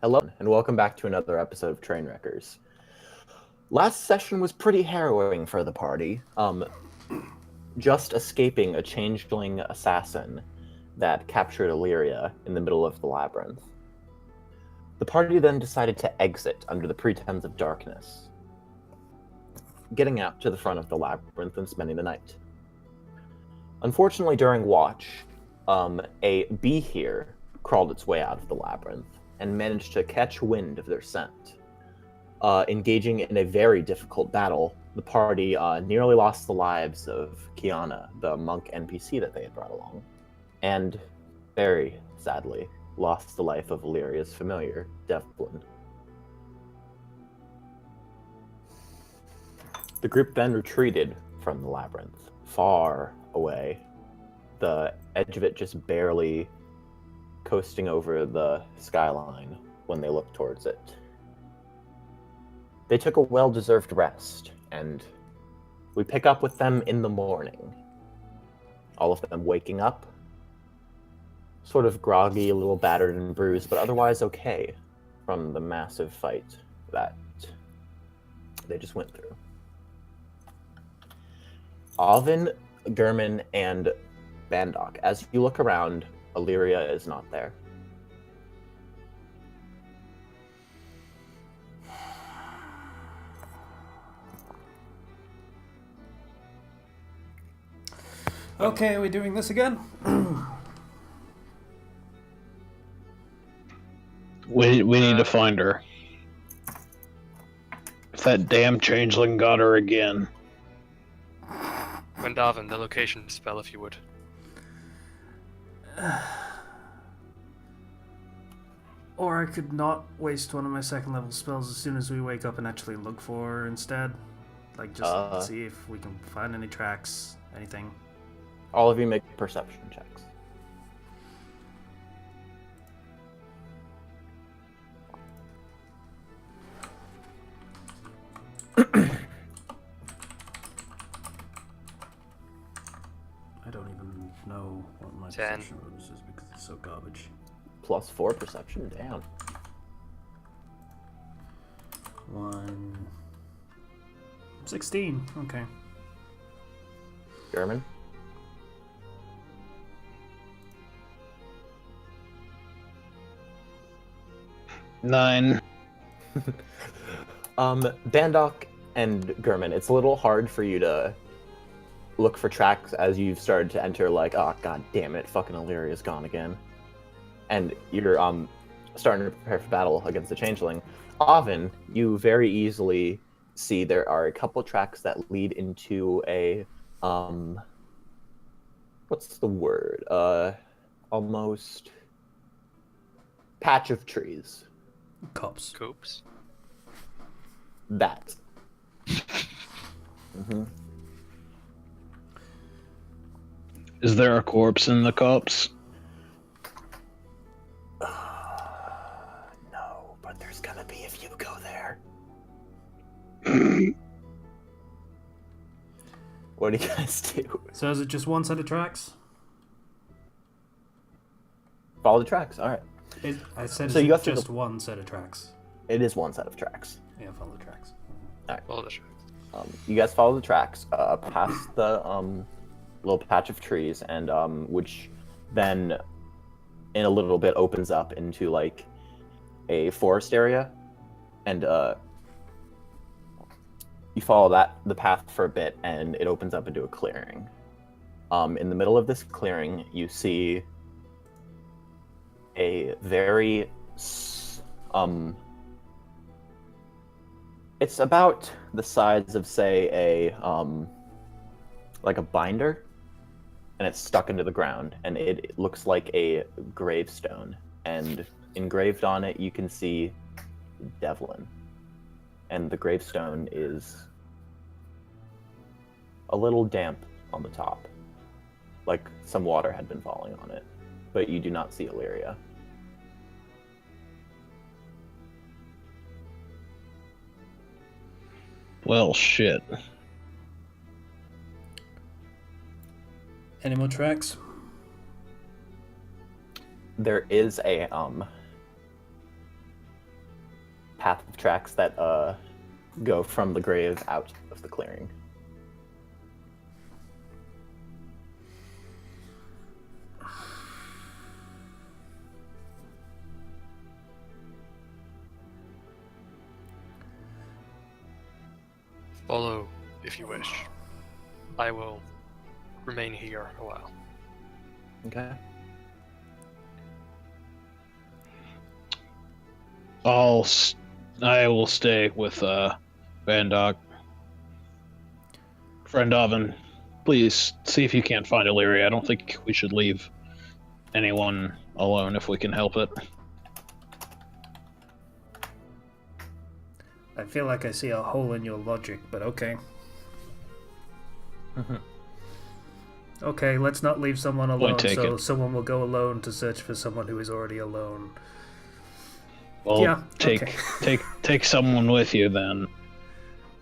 Hello, and welcome back to another episode of Trainwreckers. Last session was pretty harrowing for the party. Just escaping a changeling assassin that captured Illyria in the middle of the labyrinth. The party then decided to exit under the pretense of darkness, getting out to the front of the labyrinth and spending the night. Unfortunately, during watch, a bee here crawled its way out of the labyrinth and managed to catch wind of their scent. Engaging in a very difficult battle, the party nearly lost the lives of Kiana, the monk NPC that they had brought along, and very sadly lost the life of Illyria's familiar, Devlin. The group then retreated from the labyrinth, far away, the edge of it just barely coasting over the skyline when they looked towards it. They took a well-deserved rest, and we pick up with them in the morning. All of them waking up, sort of groggy, a little battered and bruised, but otherwise okay from the massive fight that they just went through. Alvin, Gurman, and Bandok, as you look around, Illyria is not there. Okay, are we doing this again? We need to find her. If that damn changeling got her again. Gwendoven, the location spell, if you would. Or I could not waste one of my second level spells as soon as we wake up and actually look for her instead. Like, just see if we can find any tracks, anything. All of you make perception checks. I don't even know what my 10. perception bonus is because it's so garbage. +4 perception, damn. 16, okay. German? Nine. Bandok and Gurman, it's a little hard for you to look for tracks as you've started to enter, like, oh, god damn it, fucking Illyria's gone again. And you're starting to prepare for battle against the Changeling. Oven, you very easily see there are a couple tracks that lead into a, what's the word? Almost patch of trees. Cops. Coops. That. Mm-hmm. Is there a corpse in the cups? No, but there's gonna be if you go there. What do you guys do? So is it just one set of tracks? Follow the tracks. All right. I said So you have to just one set of tracks. It is one set of tracks. Yeah, follow the tracks. Follow the tracks. You guys follow the tracks past the little patch of trees, and which then in a little bit opens up into like a forest area, and you follow the path for a bit, and it opens up into a clearing. In the middle of this clearing, you see a very it's about the size of, say, a like a binder, and it's stuck into the ground, and it looks like a gravestone, and engraved on it you can see Devlin, and the gravestone is a little damp on the top, like some water had been falling on it, but you do not see Illyria. Well, shit. Any more tracks? There is a path of tracks that go from the grave out of the clearing. Follow, if you wish. I will remain here a while. Okay. I will stay with Van Dock. Friend Oven, please see if you can't find Illyria. I don't think we should leave anyone alone if we can help it. I feel like I see a hole in your logic, but okay. Okay, let's not leave someone alone, Point taken. so someone will go alone to search for someone who is already alone. Well, Yeah, take someone with you then.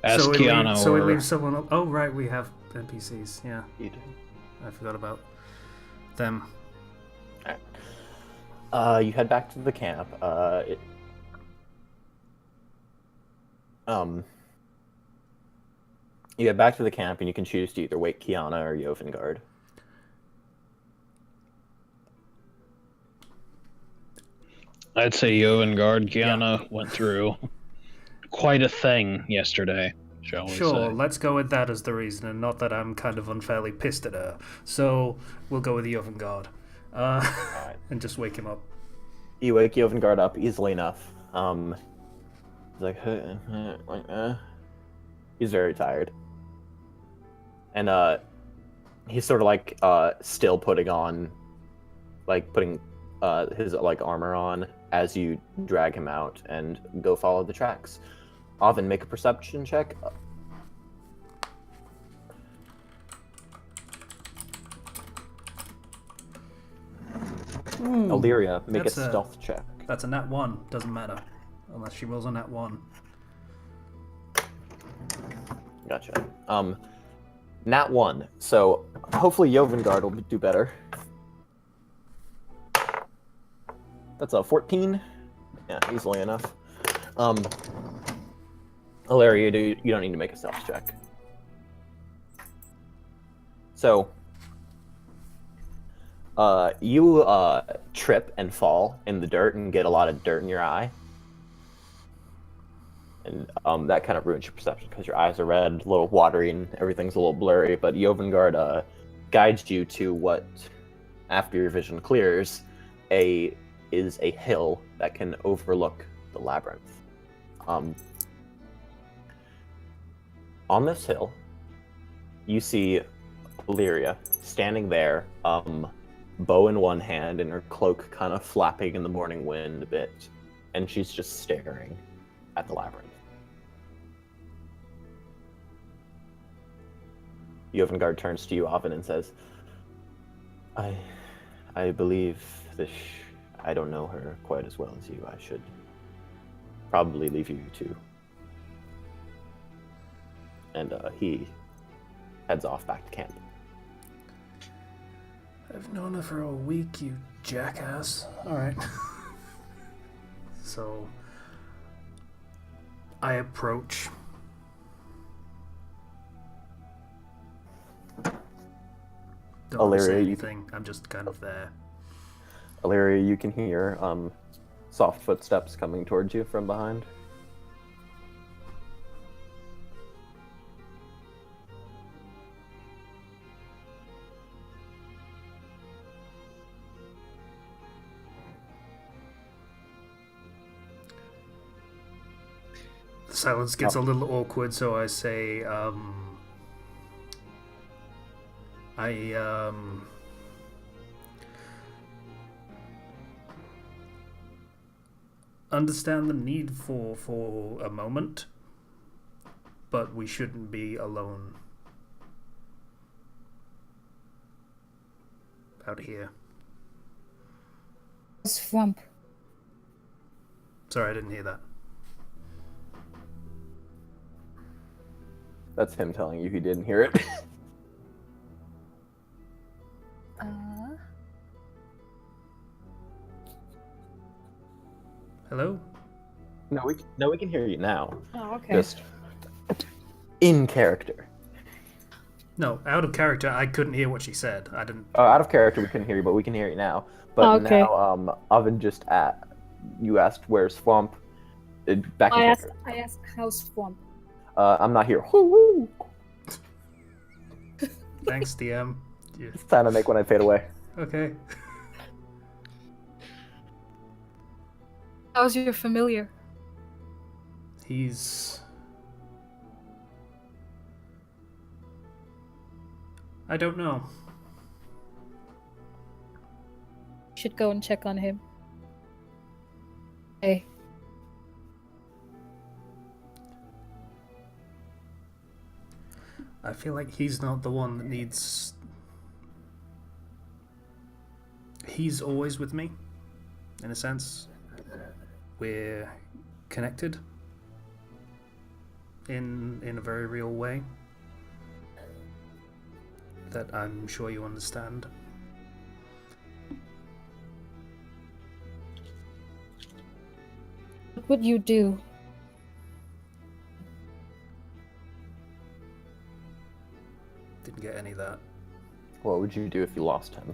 Ask Keanu. So we leave someone. Oh right, we have NPCs. Yeah, You do. I forgot about them. You head back to the camp. You head back to the camp, and you can choose to either wake Kiana or Jovengard. I'd say Jovengard. Keanu went through quite a thing yesterday, shall we say. Sure, let's go with that as the reason, and not that I'm kind of unfairly pissed at her. So we'll go with Jovengard, and just wake him up. You wake Jovengard up easily enough. He's like, he's very tired, and he's sort of like still putting his like armor on as you drag him out and go follow the tracks. Oven, make a perception check. Illyria, make a stealth check. That's a nat 1. Doesn't matter. Unless she rolls a nat 1. Gotcha. Nat 1. So hopefully Jovengard will do better. That's a 14. Yeah, easily enough. Illyria, you don't need to make a stealth check. So you trip and fall in the dirt and get a lot of dirt in your eye. And that kind of ruins your perception because your eyes are red, a little watery, and everything's a little blurry. But Jovengard guides you to what, after your vision clears, is a hill that can overlook the labyrinth. On this hill, you see Illyria standing there, bow in one hand and her cloak kind of flapping in the morning wind a bit, and she's just staring at the labyrinth. Jovengard turns to you, Oven, and says, I believe this. I don't know her quite as well as you. I should probably leave you too. And he heads off back to camp. I've known her for a week, you jackass. Alright. So I approach. Don't really say Illyria, anything. I'm just kind of there. Illyria, you can hear soft footsteps coming towards you from behind. The silence gets a little awkward, so I say, I understand the need for a moment, but we shouldn't be alone out here. Swamp. Sorry, I didn't hear that. That's him telling you he didn't hear it. Hello? No, we can hear you now. Oh, okay. Just in character. No, out of character, I couldn't hear what she said. I didn't. Out of character, we couldn't hear you, but we can hear you now. But Oh, okay. now, Oven you asked where's Swamp. Back in I character. asked how's Swamp. I'm not here. Woo-woo. Thanks, DM. Yeah. It's time to make when I fade away. Okay. How's your familiar? He's... I don't know. Should go and check on him. Hey. I feel like he's not the one that needs... He's always with me, in a sense. We're connected in a very real way that I'm sure you understand. What would you do? Didn't get any of that. What would you do if you lost him?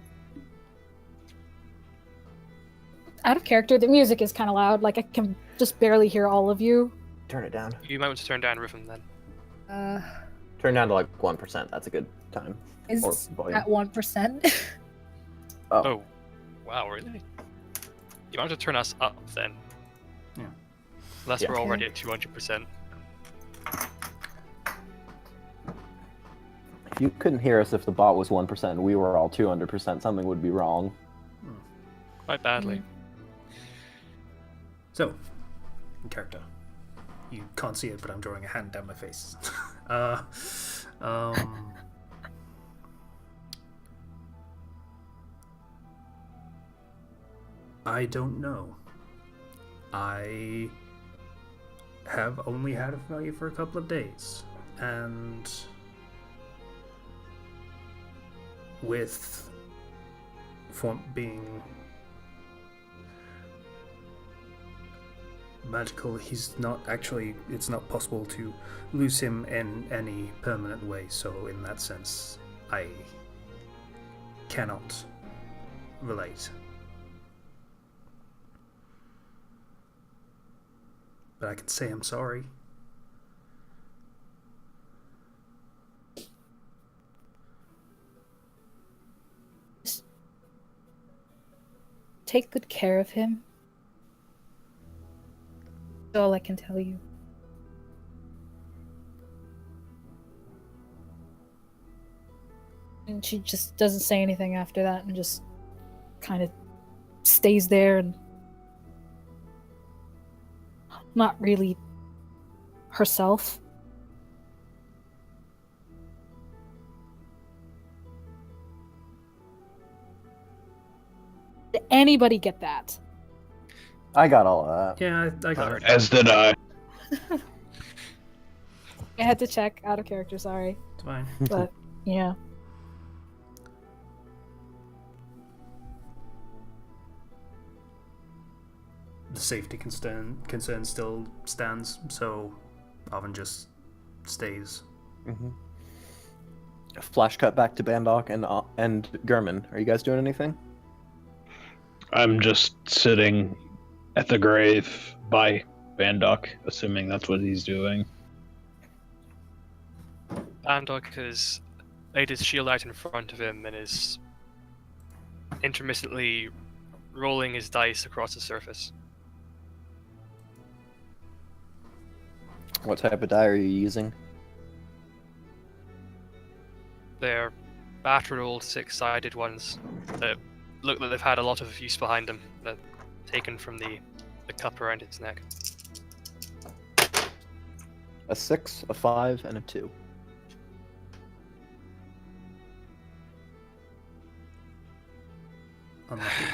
Out of character, the music is kind of loud. Like, I can just barely hear all of you. Turn it down. You might want to turn down rhythm then. Turn down to like 1%. That's a good time. Is Or volume. at 1%. Oh, wow, really? You might have to turn us up then. Yeah. Unless Yeah. we're already at 200%. If you couldn't hear us if the bot was 1% and we were all 200%, something would be wrong. Quite badly. So, in character. You can't see it, but I'm drawing a hand down my face. I don't know. I have only had a familiar for a couple of days, and with Font being magical, he's not actually, it's not possible to lose him in any permanent way, so in that sense, I cannot relate. But I can say I'm sorry. Take good care of him. That's all I can tell you. And she just doesn't say anything after that and just kind of stays there and not really herself. Did anybody get that? I got all of that. Yeah, I got it. As did I. I had to check out of character, sorry. It's fine. But yeah. The safety concern still stands, so Oven just stays. Flash cut back to Bandok and Gurman. Are you guys doing anything? I'm just sitting at the grave by Bandok, assuming that's what he's doing. Andok has laid his shield out in front of him and is intermittently rolling his dice across the surface. What type of die are you using? They're battered old six-sided ones that look like they've had a lot of use behind them, that taken from the cup around its neck. A 6, a 5, and a 2. Unlucky.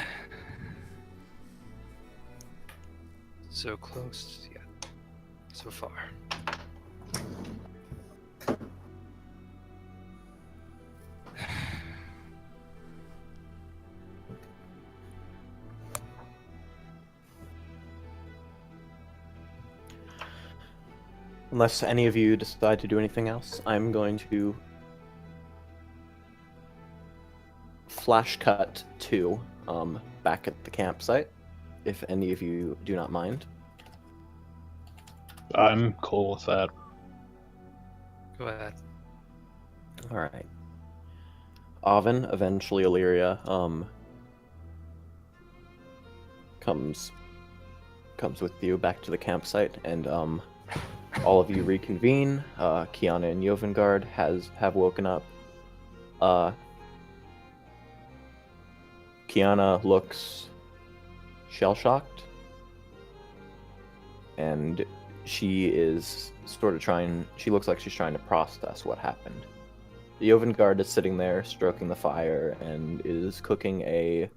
So close, yeah. So far. Unless any of you decide to do anything else, I'm going to flash cut to back at the campsite, if any of you do not mind. I'm cool with that. Go ahead. All right. Oven, eventually Illyria, comes with you back to the campsite, and all of you reconvene. Kiana and Jovengard have woken up. Kiana looks shell-shocked, and she is sort of she looks like she's trying to process what happened. The Jovengard is sitting there stroking the fire and is cooking a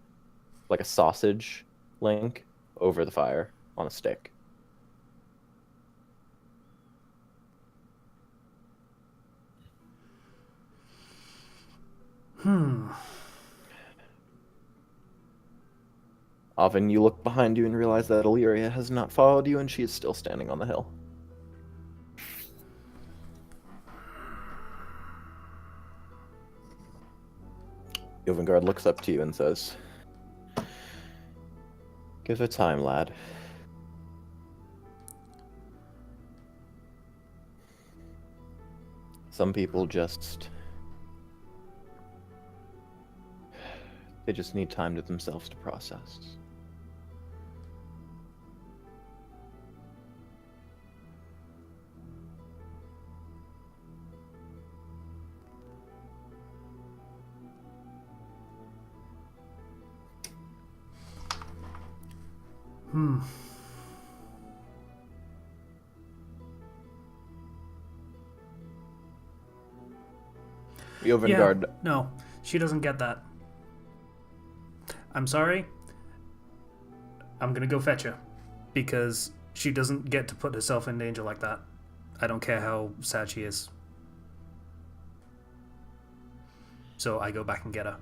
sausage link over the fire on a stick. Oven, you look behind you and realize that Illyria has not followed you, and she is still standing on the hill. Jovengard looks up to you and says, "Give it time, lad. Some people they just need time to themselves to process." Jovengard. Yeah, no, she doesn't get that. I'm sorry. I'm gonna go fetch her. Because she doesn't get to put herself in danger like that. I don't care how sad she is. So I go back and get her.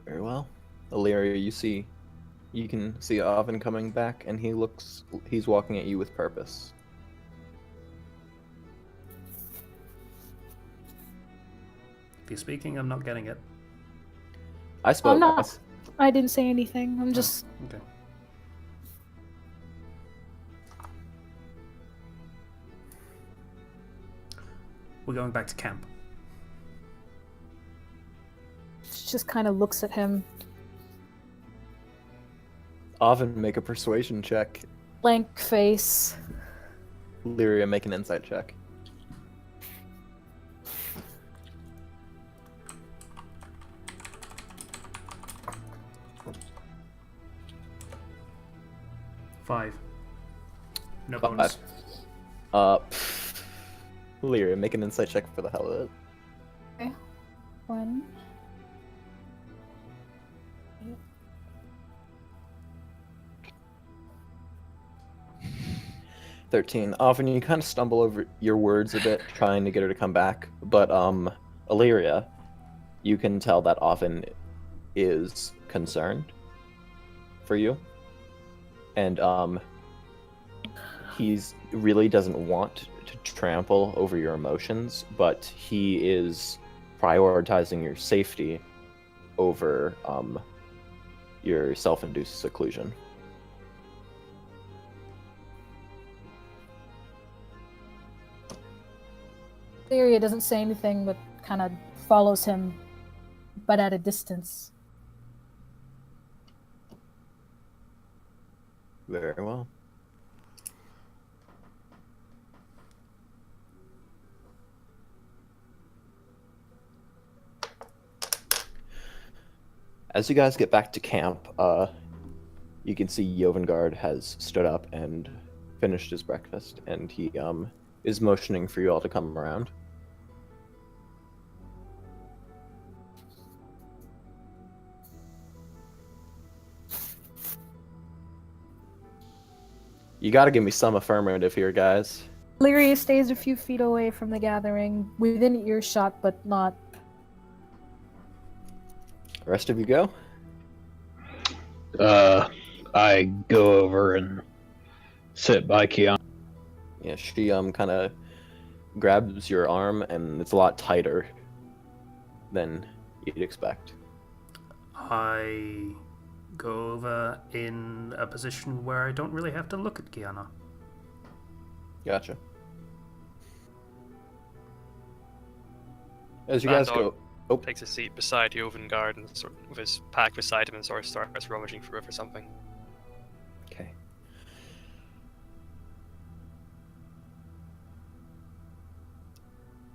Very well. Illyria, you can see Oven coming back, and he's walking at you with purpose. If you're speaking, I'm not getting it. I spoke. I'm not. I didn't say anything. I'm just. Okay. We're going back to camp. She just kind of looks at him. Oven, make a persuasion check. Blank face. Illyria, make an insight check. Five. No Five. bonus. Illyria, make an insight check for the hell of it. Okay. 1. 13. Often you kind of stumble over your words a bit, trying to get her to come back. But Illyria, you can tell that Often is concerned for you, and he's really doesn't want to trample over your emotions, but he is prioritizing your safety over your self-induced seclusion. Illyria doesn't say anything, but kind of follows him, but at a distance. Very well. As you guys get back to camp, you can see Jovengard has stood up and finished his breakfast, and he is motioning for you all to come around. You gotta give me some affirmative here, guys. Illyria stays a few feet away from the gathering, within earshot, but not. The rest of you go? I go over and sit by Kiana. Yeah, she kind of grabs your arm, and it's a lot tighter than you'd expect. I go over in a position where I don't really have to look at Kiana. Gotcha. As you guys Landor go, takes a seat beside Jovengard and sort with his pack beside him and sort of starts rummaging through it for something. okay.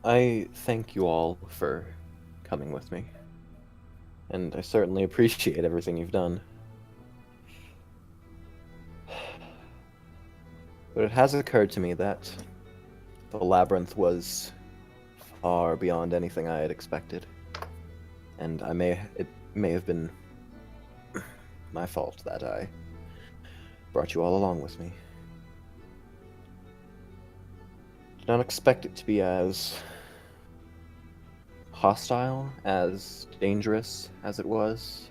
I thank you all for coming with me, and I certainly appreciate everything you've done. But it has occurred to me that the labyrinth was far beyond anything I had expected, and it may have been my fault that I brought you all along with me. Did not expect it to be as hostile, as dangerous as it was.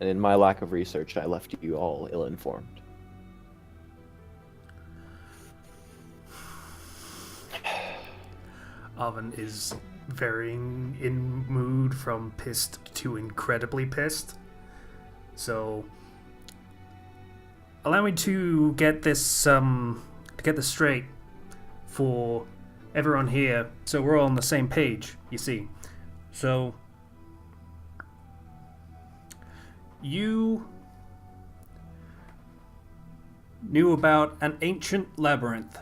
And in my lack of research, I left you all ill-informed. Oven is varying in mood from pissed to incredibly pissed. So, allow me to get this straight for everyone here, so we're all on the same page. You see, so you knew about an ancient labyrinth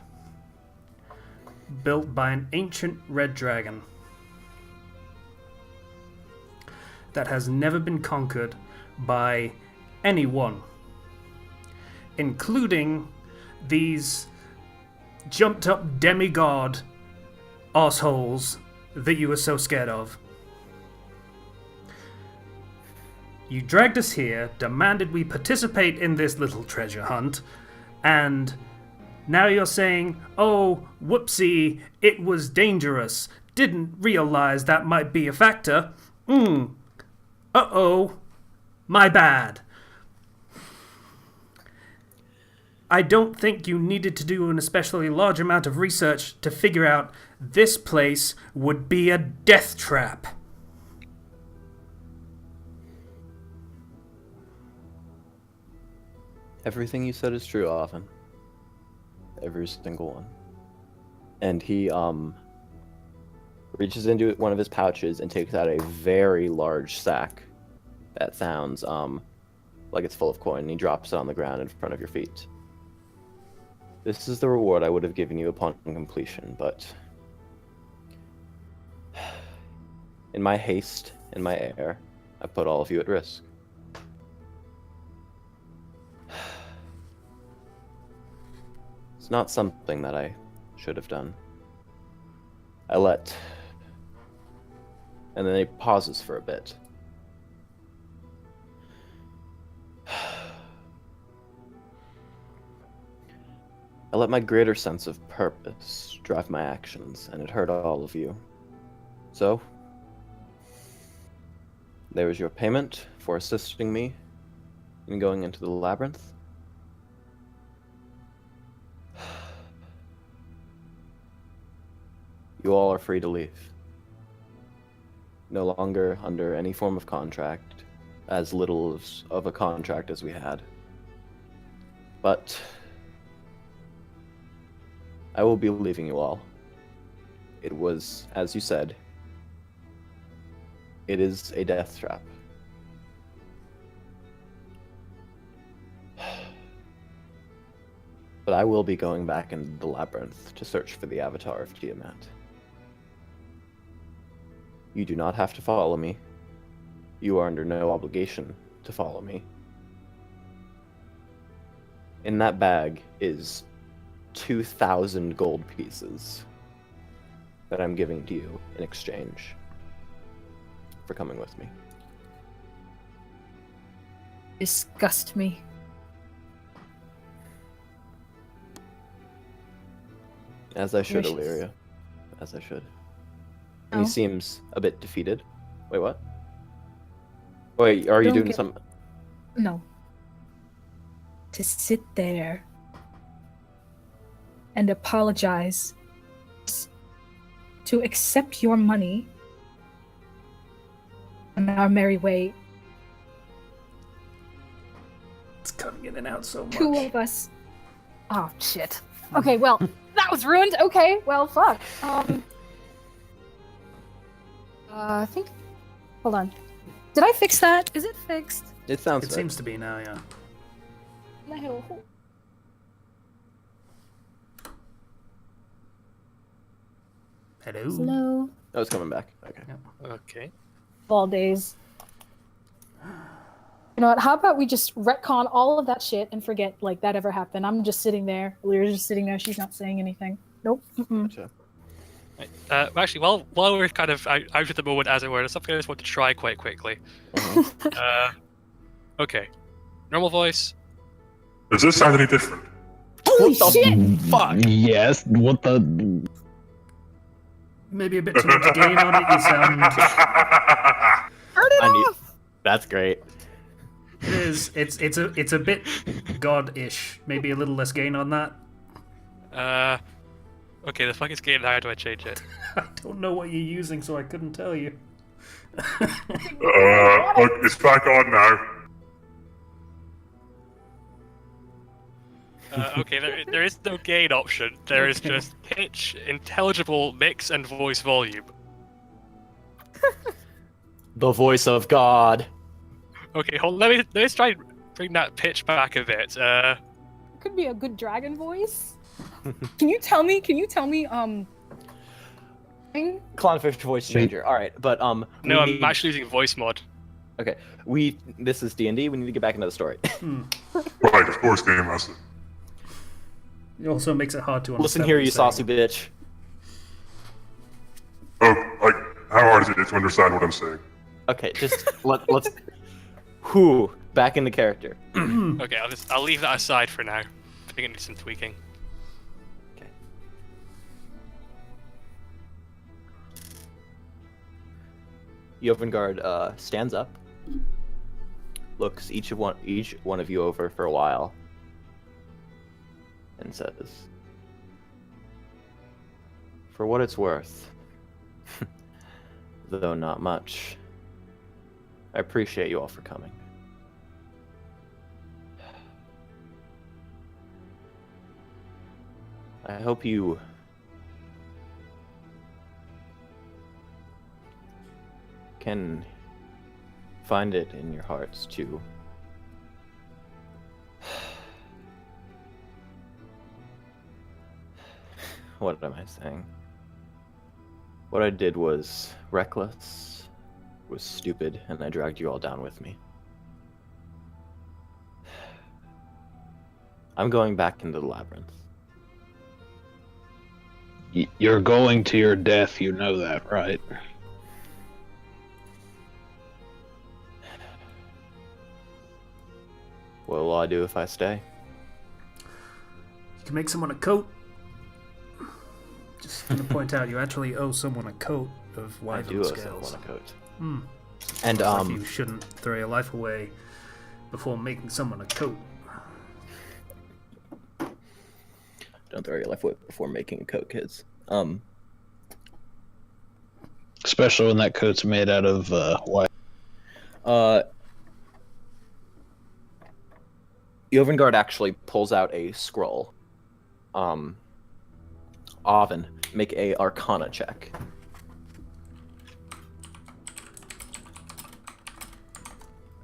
built by an ancient red dragon that has never been conquered by anyone, including these jumped up demigod assholes that you were so scared of. You dragged us here, demanded we participate in this little treasure hunt, and now you're saying, oh, whoopsie, it was dangerous. Didn't realize that might be a factor. Uh-oh. My bad. I don't think you needed to do an especially large amount of research to figure out this place would be a death trap. Everything you said is true, Oven. Every single one. And he reaches into one of his pouches and takes out a very large sack that sounds like it's full of coin, and he drops it on the ground in front of your feet. This is the reward I would have given you upon completion, but in my haste, in my air, I put all of you at risk. It's not something that I should have done. And then he pauses for a bit. I let my greater sense of purpose drive my actions, and it hurt all of you. So, there is your payment for assisting me in going into the labyrinth. You all are free to leave. No longer under any form of contract, as little of a contract as we had. But I will be leaving you all. It was, as you said, it is a death trap. But I will be going back into the labyrinth to search for the avatar of Tiamat. You do not have to follow me. You are under no obligation to follow me. In that bag is 2,000 gold pieces that I'm giving to you in exchange for coming with me. Disgust me. As I should, Gracious. Illyria. As I should. And Oh. he seems a bit defeated. Wait, what? Wait, are you Don't doing get- some... No. To sit there and apologize, to accept your money on our merry way. It's cutting in and out so much. Two of us. Oh shit. Okay, well, that was ruined. Okay, well, fuck. I think. Hold on. Did I fix that? Is it fixed? It sounds. It seems to be now, yeah. No. Hello. Slow. Oh, it's coming back. Okay. Okay. Ball days. You know what? How about we just retcon all of that shit and forget like that ever happened? I'm just sitting there. Lyra's just sitting there. She's not saying anything. Nope. Mm-mm. Gotcha. Right. Actually, while we're kind of out at the moment, as it were, there's something I just want to try quite quickly. Okay. Normal voice. Does this sound any different? Holy What the shit! fuck? Yes. What the? Maybe a bit too much gain on it. You sound. Turn it off! That's great. It is. It's a bit god-ish. Maybe a little less gain on that. Okay, the fuck is game. How do I change it? I don't know what you're using, so I couldn't tell you. Look, it's back on now. Okay, there is no gain option. There is just pitch, intelligible mix, and voice volume. The voice of God. Okay, hold. Let's try and bring that pitch back a bit. Could be a good dragon voice. Can you tell me? Clownfish voice changer. All right, but No, I'm actually using voice mod. Okay, this is D&D. We need to get back into the story. Right, of course, Game Master. It also makes it hard to understand. Listen here, what you you're saucy saying. bitch. Oh, like, how hard is it to understand what I'm saying? Okay, just let's. Whew, back into character. Okay, I'll leave that aside for now. I think it needs some tweaking. Okay. Jovengard stands up, looks each one of you over for a while, and says, "For what it's worth, though not much, I appreciate you all for coming. I hope you can find it in your hearts to what am I saying? What I did was reckless, was stupid, and I dragged you all down with me. I'm going back into the labyrinth. You're going to your death. You know that, right? What will I do if I stay? You can make someone a coat. Just gonna point out, you actually owe someone a coat of I do wyvern owe scales. someone a coat. Hmm. And Like you shouldn't throw your life away before making someone a coat. don't throw your life away before making a coat, kids. Especially when that coat's made out of white. Jovengard actually pulls out a scroll. Oven, make a Arcana check.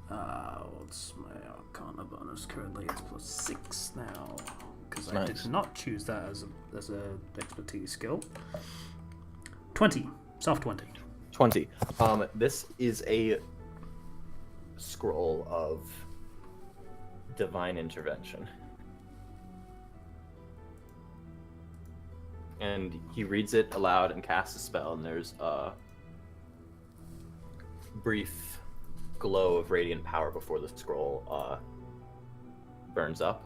What's my Arcana bonus currently? It's +6 now. Because I Nice. did not choose that as a expertise skill. 20. Soft 20. 20. This is a scroll of divine intervention. And he reads it aloud and casts a spell, and there's a brief glow of radiant power before the scroll burns up.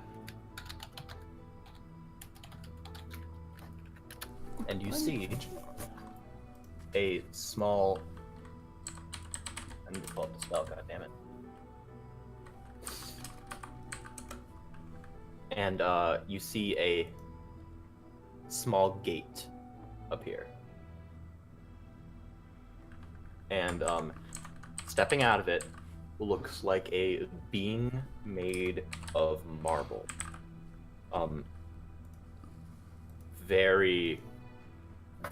And you see a small... I need to pull up the spell, goddammit. And you see a small gate appear. And stepping out of it looks like a being made of marble. Very,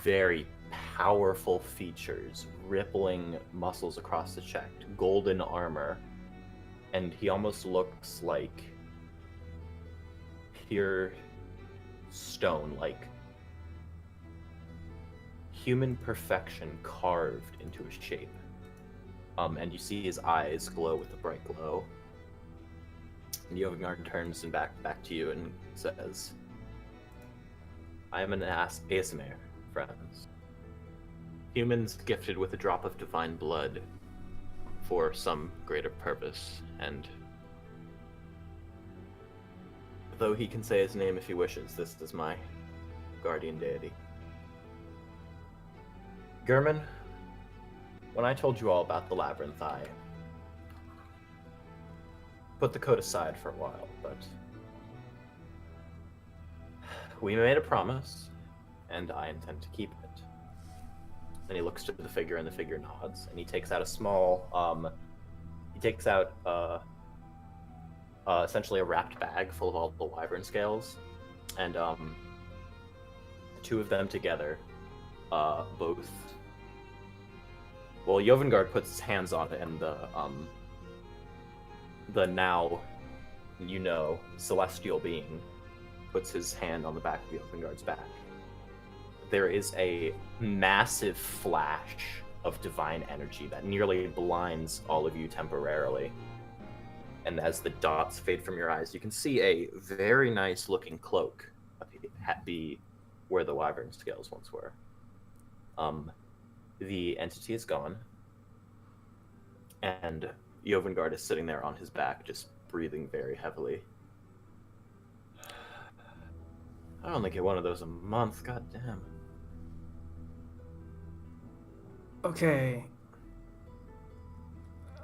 very powerful features, rippling muscles across the chest, golden armor, and he almost looks like pure stone, like human perfection carved into a shape. And you see his eyes glow with a bright glow. And Jovengard turns and back to you and says, I am an ASMR, friends. Humans gifted with a drop of divine blood for some greater purpose, and though he can say his name if he wishes, this is my guardian deity. Gurman, when I told you all about the labyrinth, I put the code aside for a while, but we made a promise, and I intend to keep it. Then he looks to the figure, and the figure nods, and he takes out a small, essentially a wrapped bag full of all the wyvern scales, and the two of them together, both. Well, Jovengard puts his hands on it, and the now, celestial being puts his hand on the back of Jovengard's back. There is a massive flash of divine energy that nearly blinds all of you temporarily. And as the dots fade from your eyes, you can see a very nice looking cloak be where the wyvern scales once were. The entity is gone, and Jovengard is sitting there on his back, just breathing very heavily. I only get one of those a month, god damn. Okay.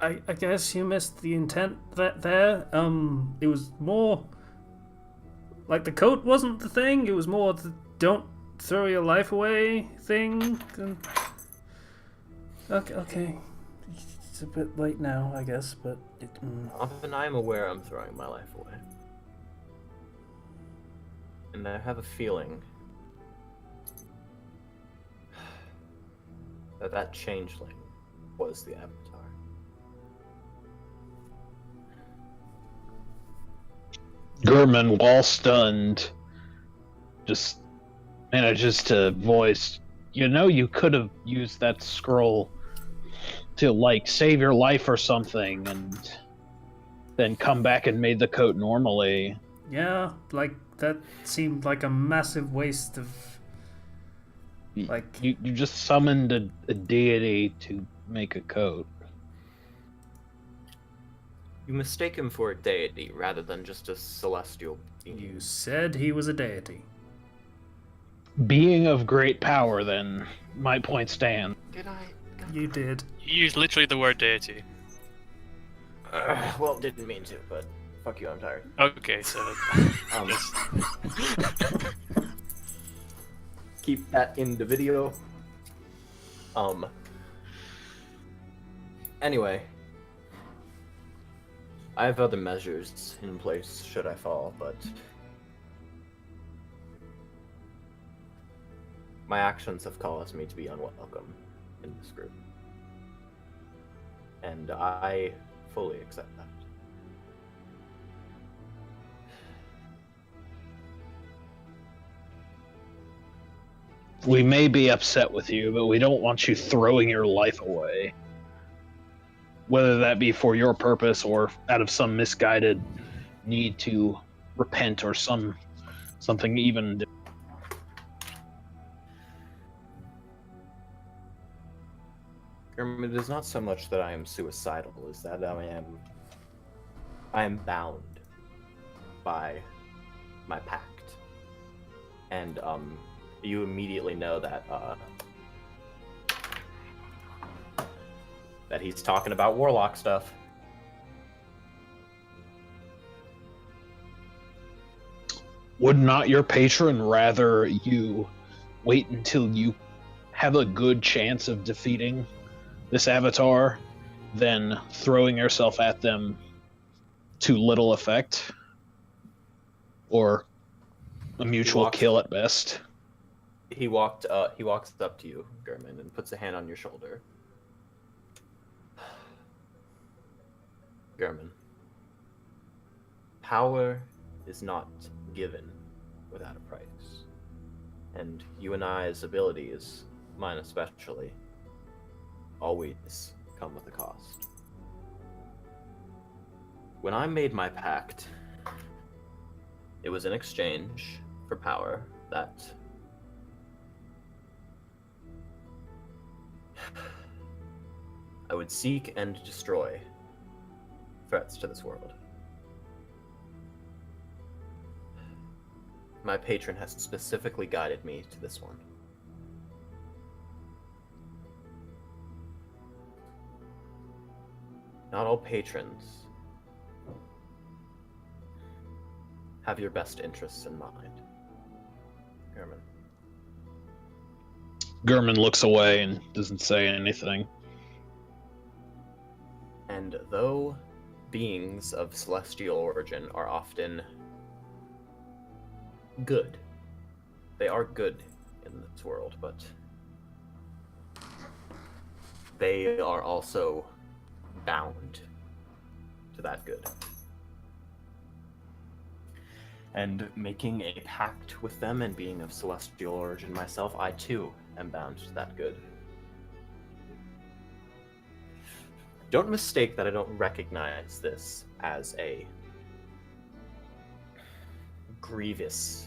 I guess you missed the intent there. It was more like the coat wasn't the thing. It was more the don't throw your life away thing. Okay. It's a bit late now, I guess, but Often I am aware I'm throwing my life away. And I have a feeling that changeling was the Avatar. Gurman, while stunned, just manages to voice, you could have used that scroll to, save your life or something, and then come back and made the coat normally. yeah, that seemed like a massive waste of. You just summoned a deity to make a coat. You mistake him for a deity rather than just a celestial being. You said he was a deity. Being of great power, then, my point stands. Did I? You did. You used literally the word deity. Well, didn't mean to, but fuck you, I'm tired. Okay, so Keep that in the video. Anyway, I have other measures in place should I fall, but my actions have caused me to be unwelcome in this group. And I fully accept that. We may be upset with you, but we don't want you throwing your life away. Whether that be for your purpose or out of some misguided need to repent or something even. It is not so much that I am suicidal, as that I am bound by my pact. And you immediately know that that he's talking about warlock stuff. would not your patron rather you wait until you have a good chance of defeating this avatar than throwing yourself at them to little effect? Or a mutual kill at best? He walks up to you, Gurman, and puts a hand on your shoulder. Gurman, power is not given without a price. And you and I's abilities, mine especially, always come with a cost. When I made my pact, it was in exchange for power that I would seek and destroy threats to this world. My patron has specifically guided me to this one. Not all patrons have your best interests in mind. Gurman. Gurman looks away and doesn't say anything. And though beings of celestial origin are often good, they are good in this world, but they are also bound to that good. And making a pact with them and being of celestial origin myself, I too am bound to that good. Don't mistake that I don't recognize this as a grievous,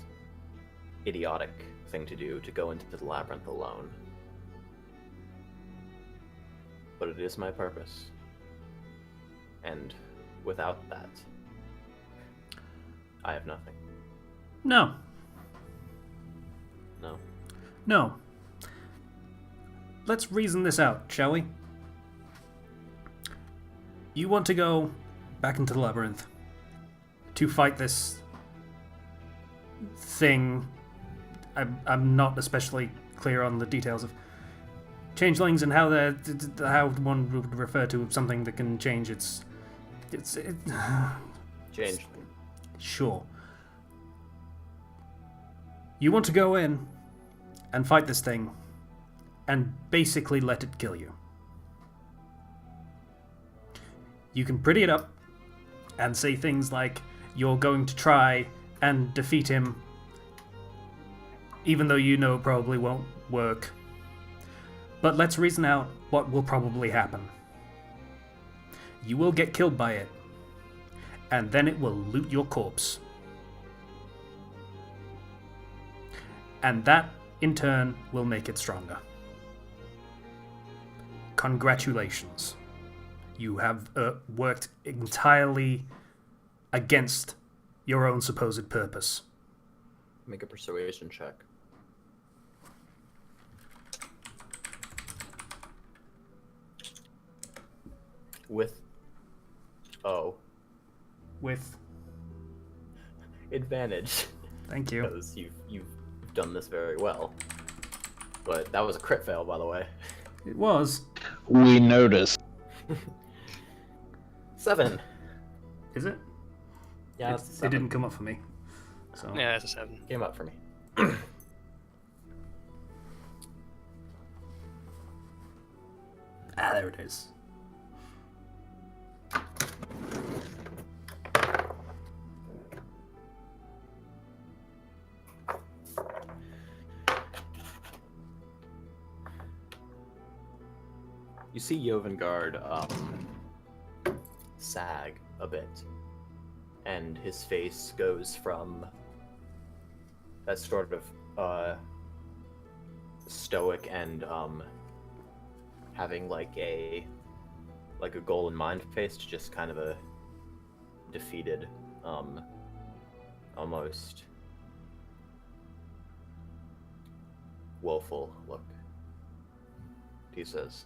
idiotic thing to do, to go into the labyrinth alone. But it is my purpose. And without that, I have nothing. No. No. No. Let's reason this out, shall we? You want to go back into the labyrinth to fight this thing. I'm not especially clear on the details of changelings and how one would refer to something that can change its Change. Sure. You want to go in and fight this thing and basically let it kill you. You can pretty it up and say things like you're going to try and defeat him even though you know it probably won't work. But let's reason out what will probably happen. You will get killed by it, and then it will loot your corpse. And that, in turn, will make it stronger. Congratulations. You have worked entirely against your own supposed purpose. Make a persuasion check. With With... advantage. Thank you. Because you've done this very well. But that was a crit fail, by the way. It was. We noticed. 7. Is it? Yeah, It didn't come up for me. So. Yeah, it's a 7. Came up for me. There it is. You see Jovengard sag a bit, and his face goes from that sort of stoic and having like a goal in mind face to just kind of a defeated, almost woeful look. He says,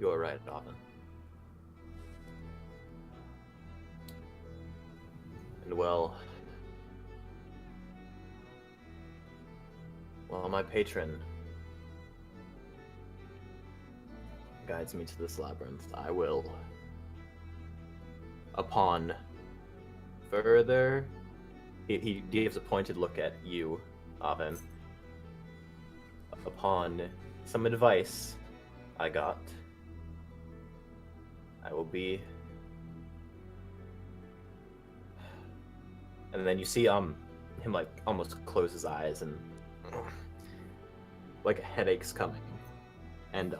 "You are right, Donovan. And well, my patron guides me to this labyrinth. I will, upon further, he gives a pointed look at you, Avin. Upon some advice I got, I will be. And then you see him like almost close his eyes and like a headache's coming. And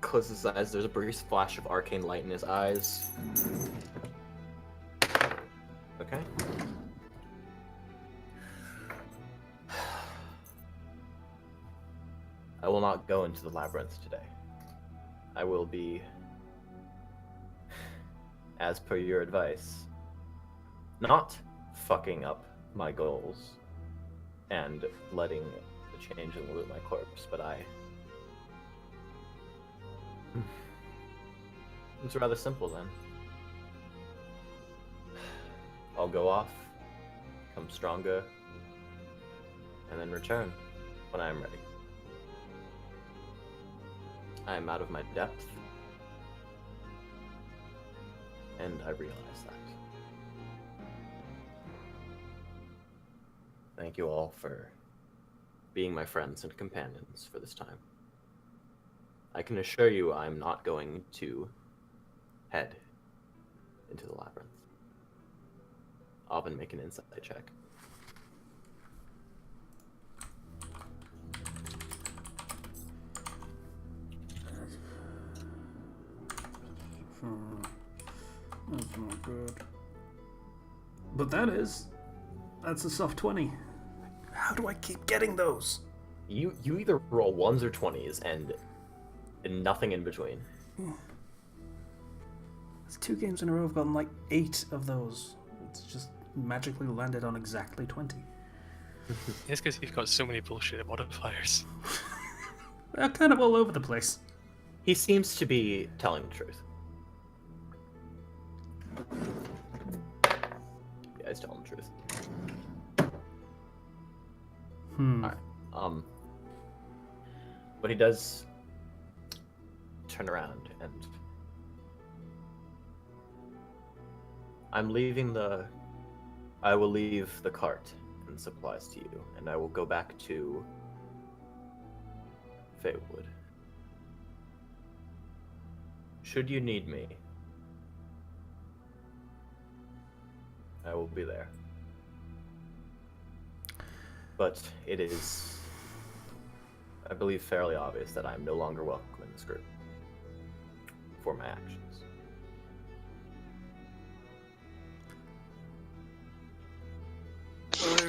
closes his eyes, there's a brief flash of arcane light in his eyes. Okay. I will not go into the labyrinth today. I will be, as per your advice, not fucking up my goals and letting the changeling loot my corpse, but it's rather simple then. I'll go off, become stronger, and then return when I am ready. I am out of my depth, and I realize that. Thank you all for being my friends and companions for this time. I can assure you I'm not going to head into the labyrinth. Avin, make an insight check. That's not good. But that's a soft 20. How do I keep getting those? You either roll 1s or 20s and nothing in between. It's 2 games in a row I've gotten like 8 of those. It's just magically landed on exactly 20. It's because you've got so many bullshit modifiers. They're kind of all over the place. He seems to be telling the truth. Yeah, he's telling the truth. Alright. But he does turn around and I will leave the cart and supplies to you, and I will go back to Feywood. Should you need me, I will be there. But it is, I believe, fairly obvious that I am no longer welcome in this group for my actions.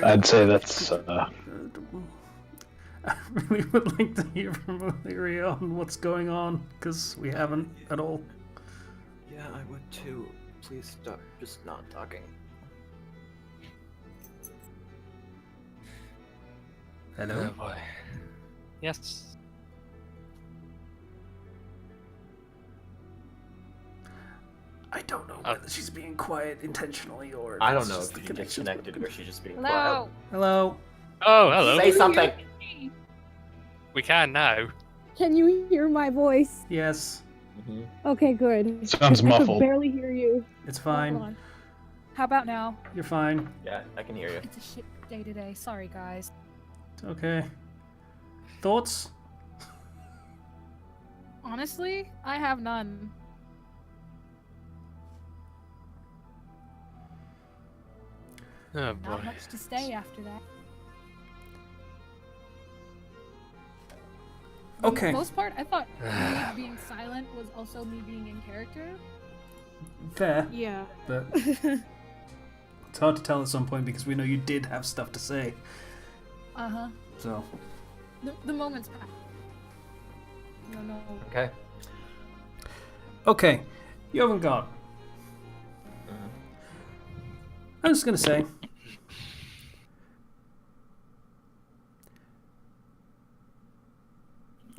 I'd say that's I really would like to hear from O'Leary on what's going on, because we haven't at all. Yeah, I would too. Please stop just not talking. Hello? Oh boy. Yes. I don't know whether she's being quiet intentionally or if I don't it's know just if the she connection's disconnected broken. or she's just being Hello. quiet. Hello? Oh, hello. Say something! We can now. Can you hear my voice? Yes, Mm-hmm. Okay, good. sounds I could muffled. barely hear you. it's Hold fine. on. How about now? You're fine. Yeah, I can hear you. It's a shit day today. Sorry, guys. It's okay. Thoughts? Honestly, I have none. Oh Not boy. much to say after that. For Okay. the most part, I thought me being silent was also me being in character. Fair, Yeah. but it's hard to tell at some point because we know you did have stuff to say. Uh-huh. So, The moment's passed. No. Okay. okay, you haven't got. I'm just gonna say,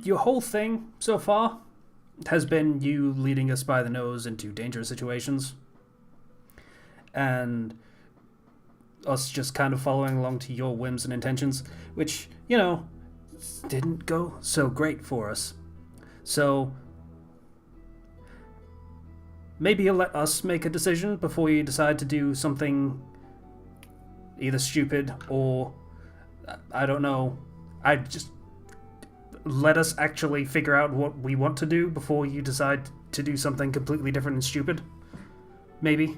your whole thing so far has been you leading us by the nose into dangerous situations. And us just kind of following along to your whims and intentions, which, didn't go so great for us. So maybe you'll let us make a decision before you decide to do something either stupid or, I don't know, let us actually figure out what we want to do before you decide to do something completely different and stupid. Maybe.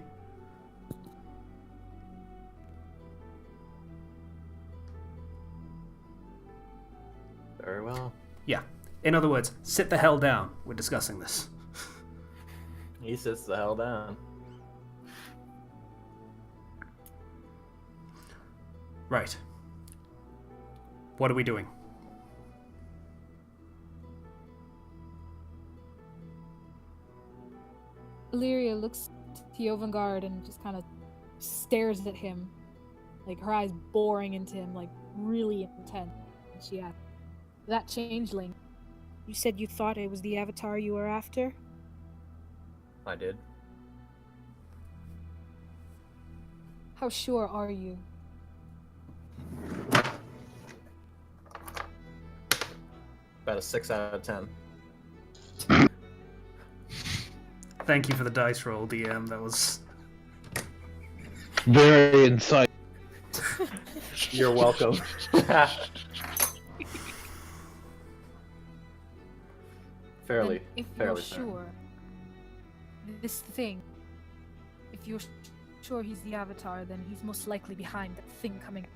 Very well. Yeah. In other words, sit the hell down. We're discussing this. He sits the hell down. Right. What are we doing? Illyria looks to Jovangard and just kind of stares at him, like her eyes boring into him, like really intense. And she asks, "That changeling, you said you thought it was the avatar you were after?" I did. How sure are you? About a 6 out of 10. Thank you for the dice roll, DM. That was... Very insightful. You're welcome. fairly. Then if fairly you're fair. sure, this thing, if you're sure he's the avatar, then he's most likely behind that thing coming.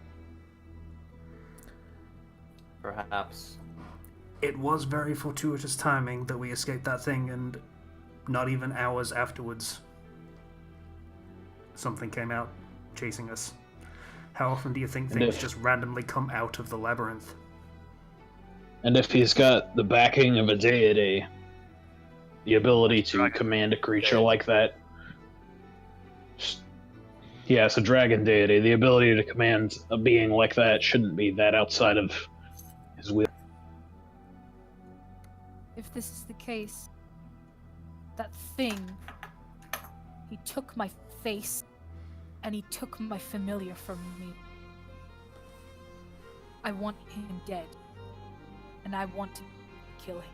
Perhaps. It was very fortuitous timing that we escaped that thing, and not even hours afterwards, something came out chasing us. How often do you think things just randomly come out of the labyrinth? And if he's got the backing of a deity, the ability to command a creature like that. Yes, a dragon deity. The ability to command a being like that shouldn't be that outside of his will. If this is the case, that thing, he took my face and he took my familiar from me. I want him dead, and I want to kill him.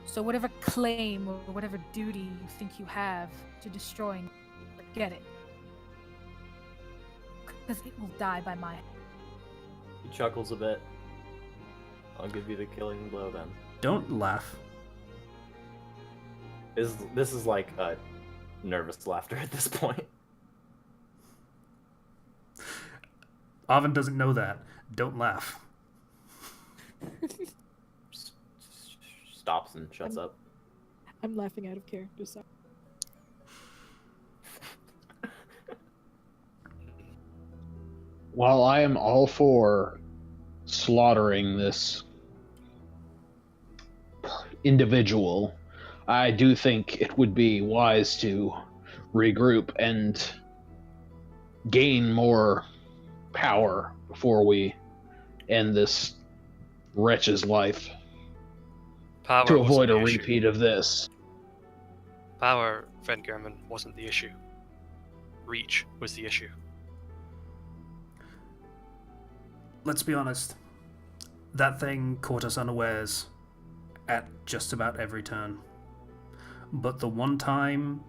So whatever claim or whatever duty you think you have to destroying, forget it. Because it will die by my hand. He chuckles a bit. I'll give you the killing blow then. Don't laugh. This is like a nervous laughter at this point. Arvin doesn't know that. Don't laugh. Stops and shuts up. I'm laughing out of character, so. While I am all for slaughtering this individual, I do think it would be wise to regroup and gain more power before we end this wretch's life. Power To wasn't avoid a the issue. repeat of this. Power, friend German, wasn't the issue. Reach was the issue. Let's be honest. That thing caught us unawares at just about every turn. But the one time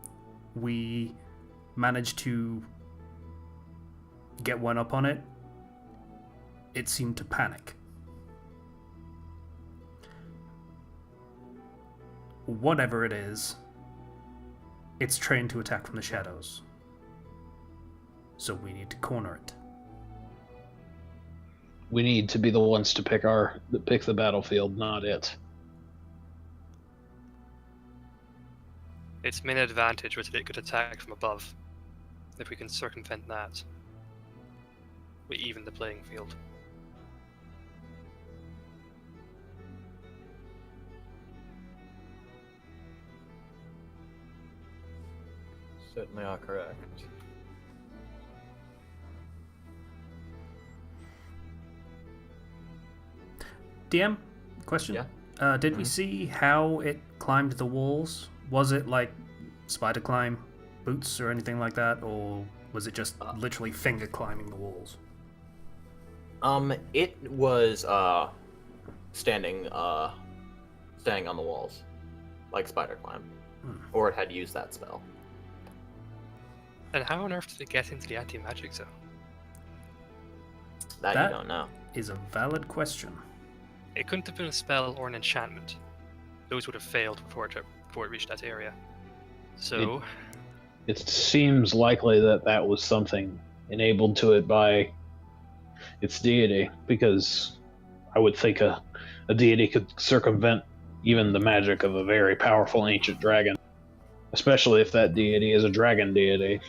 we managed to get one up on it, it seemed to panic. Whatever it is, it's trained to attack from the shadows. So we need to corner it. We need to be the ones to pick the battlefield, not it. Its main advantage was that it could attack from above. If we can circumvent that, we even the playing field. Certainly are correct. DM, question? Yeah. Did we see how it climbed the walls? Was it like spider climb boots or anything like that, or was it just literally finger climbing the walls? It was standing on the walls, like spider climb, or it had used that spell. And how on earth did it get into the anti-magic zone? That That- you don't know. Is a valid question. It couldn't have been a spell or an enchantment. Those would have failed before it reached that area. So, It seems likely that that was something enabled to it by its deity, because I would think a deity could circumvent even the magic of a very powerful ancient dragon, especially if that deity is a dragon deity.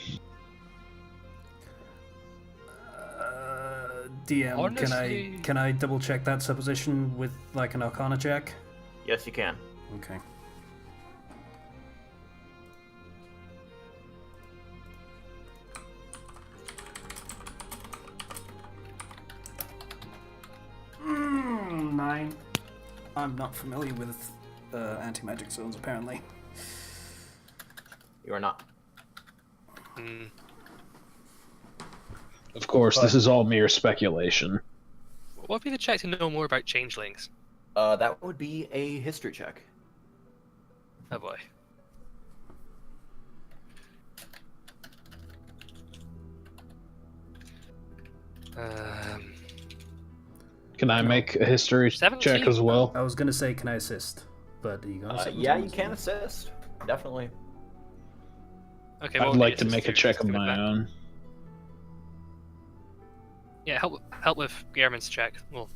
DM, Honestly- can I double check that supposition with like an Arcana check? Yes, you can. Okay. Nine. I'm not familiar with anti-magic zones, apparently. You are not. mm, Of course, this is all mere speculation. what would be the check to know more about changelings? That would be a history check. Oh boy. Can I make a history 17? check as well? I was gonna say, can I assist? But you got Yeah, you can assist. Definitely. Okay, I'd what would like be to make a assist check to of do with my that? own. Yeah, help with Gehrman's check. Well,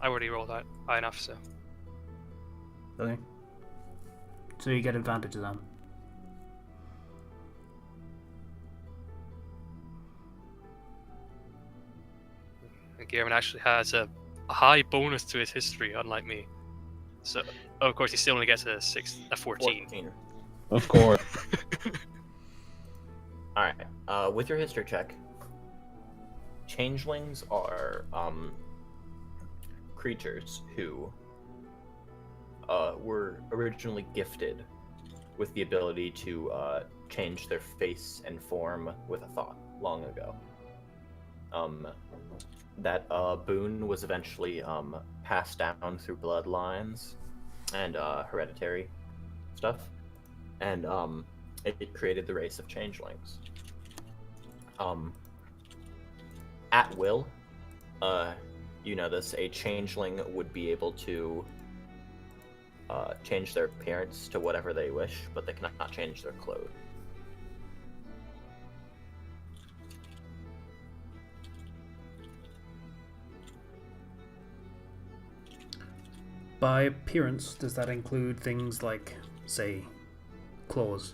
I already rolled out high enough, so. Okay. So you get advantages on. And Gehrman actually has a high bonus to his history, unlike me. So, of course, he still only gets a 14. Of course. Alright, with your history check, changelings are creatures who were originally gifted with the ability to change their face and form with a thought long ago. That boon was eventually passed down through bloodlines and hereditary stuff, and it created the race of changelings. At will, you know this, a changeling would be able to change their appearance to whatever they wish, but they cannot change their clothes. By appearance, does that include things like, say, claws?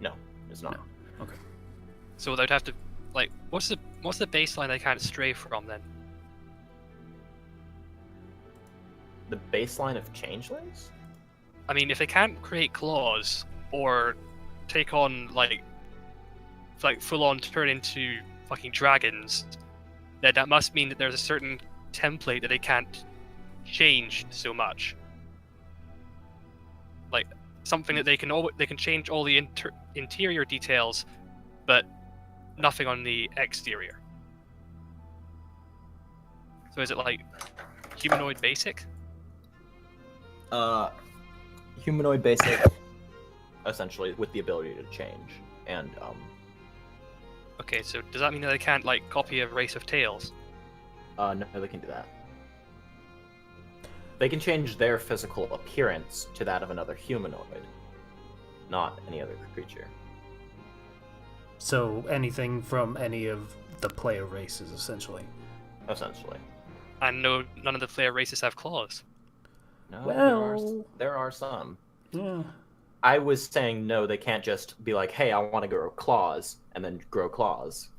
No, it's not. No. Okay. So they'd have to, like, what's the baseline they can't stray from then? The baseline of changelings? I mean, if they can't create claws or take on like full on turn into fucking dragons, then that must mean that there's a certain template that they can't change so much. Like something that they can change all the interior details, but nothing on the exterior. So is it like humanoid basic? Humanoid basic, essentially, with the ability to change. And, Okay, so does that mean that they can't like copy a race of tails? no, they can do that. They can change their physical appearance to that of another humanoid, not any other creature. So anything from any of the player races, essentially. Essentially. And no, none of the player races have claws. No, Well- there are some. Yeah. I was saying no, they can't just be like, hey, I want to grow claws, and then grow claws.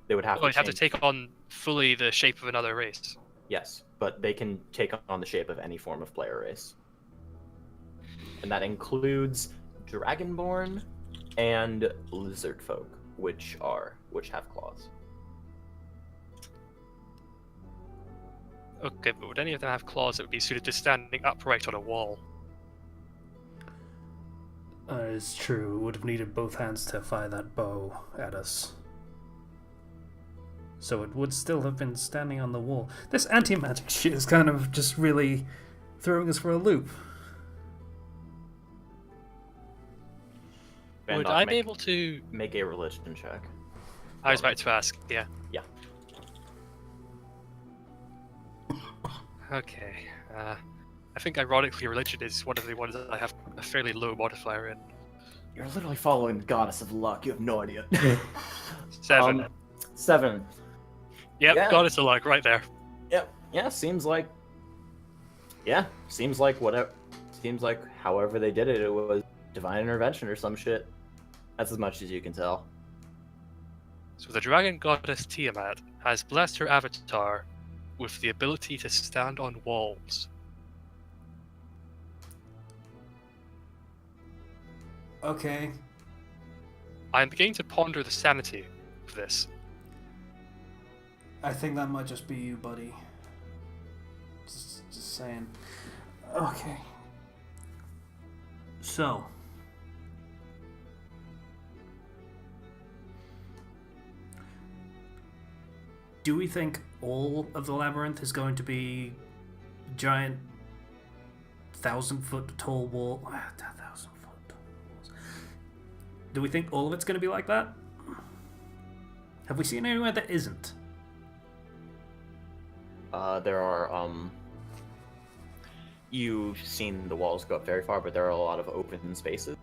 They would have Oh, to you'd have to change- take on fully the shape of another race. Yes, but they can take on the shape of any form of player race. And that includes Dragonborn and Lizard folk, which have claws. Okay, but would any of them have claws that would be suited to standing upright on a wall? It's true. We would have needed both hands to fire that bow at us. So it would still have been standing on the wall. This anti-magic shit is kind of just really throwing us for a loop. Would Vandok, I be make- able to... Make a religion check. I was about to ask, yeah. Yeah. Okay. I think ironically religion is one of the ones that I have a fairly low modifier in. You're literally following the goddess of luck. You have no idea. 7. 7. Yep, yeah. goddess of luck, right there. Yep. Yeah, seems like. Yeah, seems like whatever. Seems like however they did it, it was divine intervention or some shit. That's as much as you can tell. So the dragon goddess Tiamat has blessed her avatar with the ability to stand on walls. Okay. I am beginning to ponder the sanity of this. I think that might just be you, buddy. Just saying. Okay. So. Do we think all of the labyrinth is going to be giant 1,000-foot tall wall? 1,000-foot tall walls. Do we think all of it's going to be like that? Have we seen anywhere that isn't? There are you've seen the walls go up very far, but there are a lot of open spaces,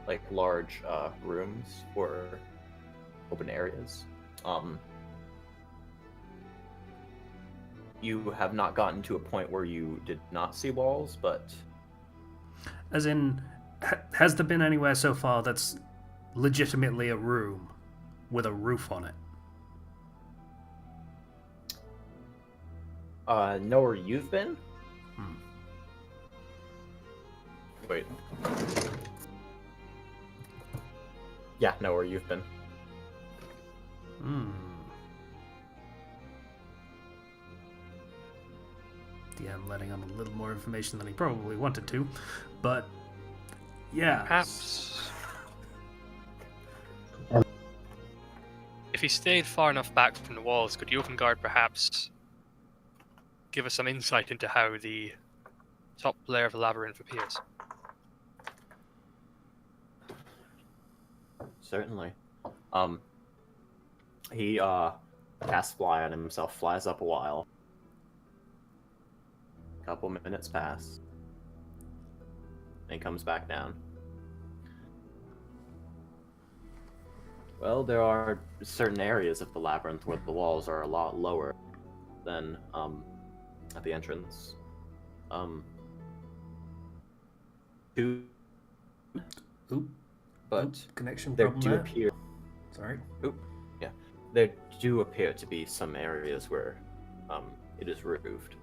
like large rooms or open areas. You have not gotten to a point where you did not see walls, but As in, has there been anywhere so far that's legitimately a room with a roof on it? know where you've been? Wait. Yeah, know where you've been. DM letting on a little more information than he probably wanted to, but yeah. Perhaps. If he stayed far enough back from the walls, could Jovengard perhaps give us some insight into how the top layer of the labyrinth appears? Certainly. He casts fly on himself, flies up a while. Couple minutes pass. And he comes back down. Well, there are certain areas of the labyrinth where the walls are a lot lower than at the entrance. Two, Oop. but Oop, connection there problem do there. appear Sorry. there do appear to be some areas where it is roofed.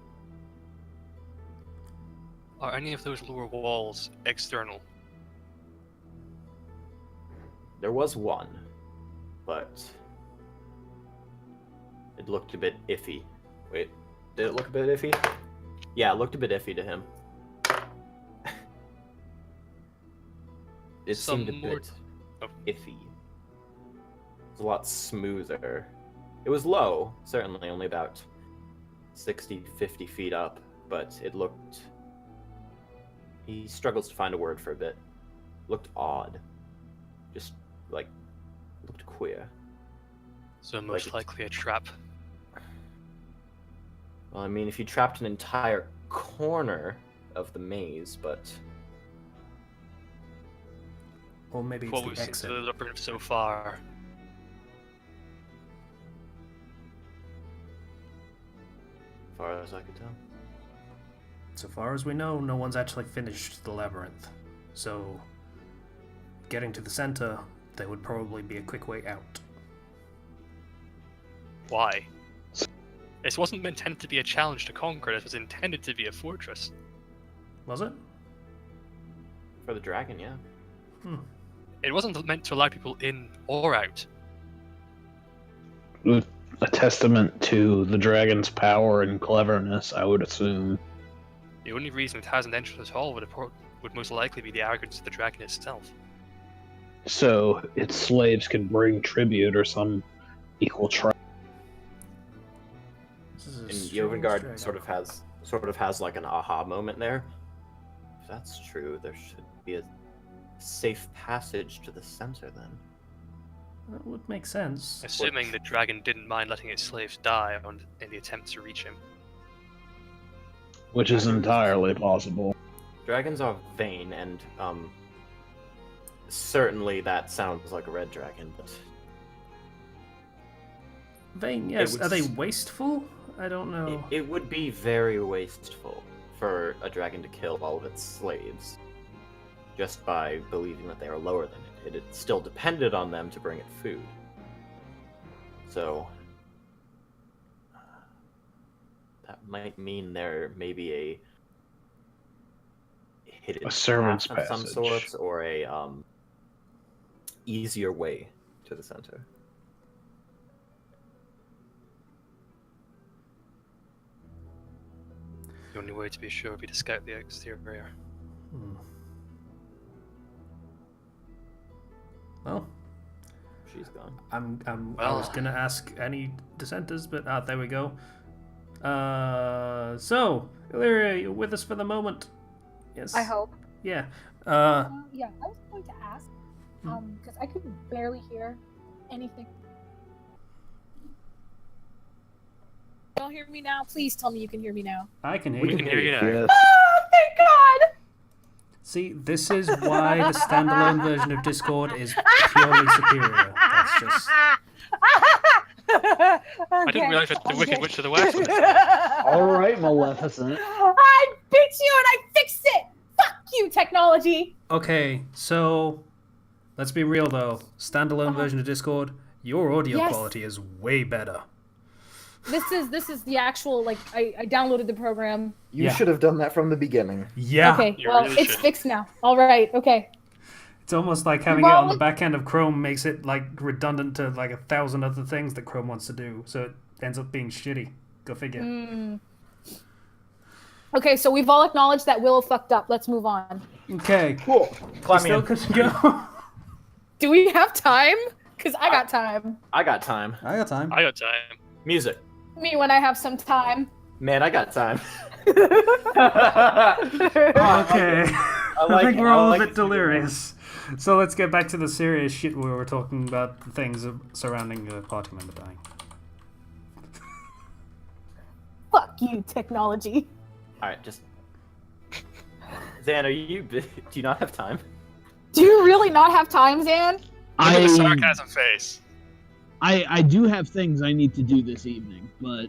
Are any of those lower walls external? There was one, but it looked a bit iffy. Wait, did it look a bit iffy? Yeah, it looked a bit iffy to him. It Some seemed a more- bit oh. iffy. It's a lot smoother. It was low, certainly only about 60, 50 feet up, but it looked... He struggles to find a word for a bit. Looked odd. Just, like, looked queer. So most Like- likely a trap. Well, I mean, if you trapped an entire corner of the maze, but... Or maybe it's What we've the seen exit. to the labyrinth so far. As far as I could tell. So far as we know, no one's actually finished the labyrinth. So, getting to the center, there would probably be a quick way out. Why? This wasn't intended to be a challenge to conquer, it was intended to be a fortress. Was it? For the dragon, yeah. It wasn't meant to allow people in or out. a testament to the dragon's power and cleverness, I would assume. The only reason it hasn't entered at all would most likely be the arrogance of the dragon itself. So its slaves can bring tribute or some equal trial. And Jovengard sort of has like an aha moment there. If that's true, there should be a safe passage to the center then. That would make sense. Assuming the dragon didn't mind letting its slaves die in the attempt to reach him. Which is entirely possible. Dragons are vain, and certainly that sounds like a red dragon, but Vain, yes. would Are they s- wasteful? I don't know. it would be very wasteful for a dragon to kill all of its slaves just by believing that they are lower than it. It still depended on them to bring it food. So that might mean there may be a hidden servant's path of some passage. sort, or a easier way to the center. The only way to be sure would be to scout the exterior. Hmm. Well, She's gone. I was gonna ask any dissenters, but there we go. So Illyria, you're with us for the moment. Yes. I hope. Yeah. Yeah, I was going to ask, because I could barely hear anything. You don't hear me now? Please tell me you can hear me now. I can hear We you. can hear you now. Yes. Oh, thank God! See, this is why the standalone version of Discord is purely superior. That's just. I didn't realize that the Wicked Witch of the West was Alright, Maleficent. I fixed you and I fixed it! Fuck you, technology! Okay, so let's be real though. Standalone version of Discord, your audio Yes. quality is way better. This is the actual, like, I downloaded the program. You Yeah. should have done that from the beginning. Yeah. Okay, You well, really it's should. fixed now. Alright, okay. It's almost like having it on the Well- back end of Chrome makes it like redundant to like 1,000 other things that Chrome wants to do, so it ends up being shitty. Go figure. Okay, so we've all acknowledged that Willow fucked up. Let's move on. Okay. Cool. We Climb still in. could go. Do we have time? Because I got time. I got time. I got time. I got time. Music. Me when I have some time. Man, I got time. Okay. I like think it. we're I all like a it. bit delirious. So let's get back to the serious shit we were talking about, the things surrounding a party member dying. Fuck you, technology. Alright, just... Zan, do you not have time? Do you really not have time, Zan? Look at the I, sarcasm face. I do have things I need to do this evening, but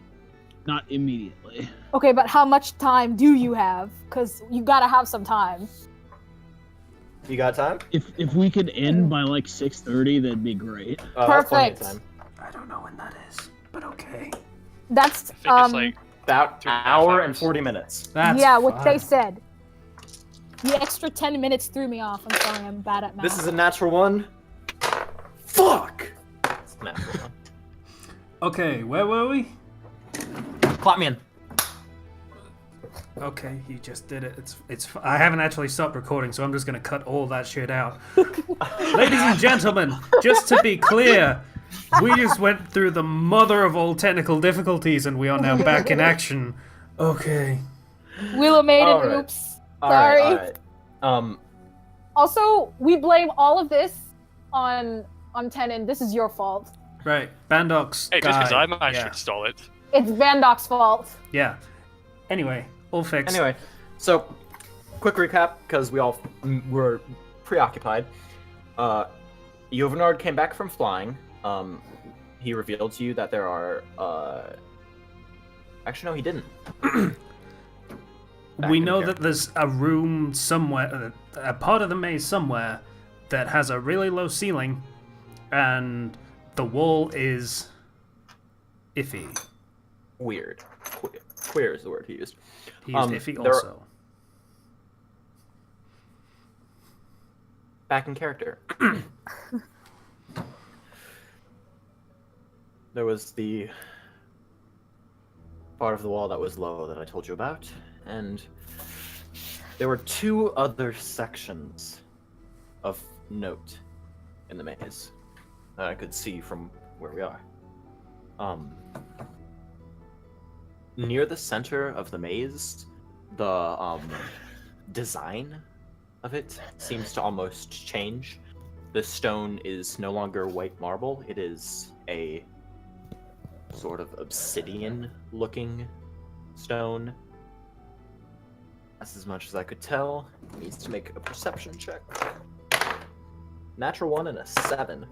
not immediately. Okay, but how much time do you have? Because you gotta have some time. You got time? If we could end by like 6:30, that'd be great. That's plenty of Perfect. time. I don't know when that is, but okay. That's, I think it's like About 3.5 an hour and hours. 40 minutes. That's yeah, what fine. they said. The extra 10 minutes threw me off. I'm sorry, I'm bad at math. This is a natural one. Fuck! It's a natural one. Okay, where were we? Clap me in. Okay, you just did it. It's. I haven't actually stopped recording, so I'm just gonna cut all that shit out. Ladies and gentlemen, just to be clear, we just went through the mother of all technical difficulties, and we are now back in action. Okay. Willow made All it. right. Oops. Alright, Sorry. alright. Also, we blame all of this on Tenon. This is your fault. Right, Bandox. Hey, just because died. I managed to Yeah. install it. It's Vandoc's fault. Yeah. Anyway, all fixed. Anyway, so, quick recap, because we all were preoccupied. Jovenard came back from flying. He revealed to you that there are, actually, no, he didn't. We in know here. that there's a room somewhere, a part of the maze somewhere, that has a really low ceiling, and the wall is iffy. Weird. Queer is the word he used. He is iffy there- also. Back in character. there was the part of the wall that was low that I told you about, and there were two other sections of note in the maze that I could see from where we are. Near the center of the maze, the design of it seems to almost change. The stone is no longer white marble, it is a sort of obsidian-looking stone. That's as much as I could tell. He needs to make a perception check. Natural 1 and a 7.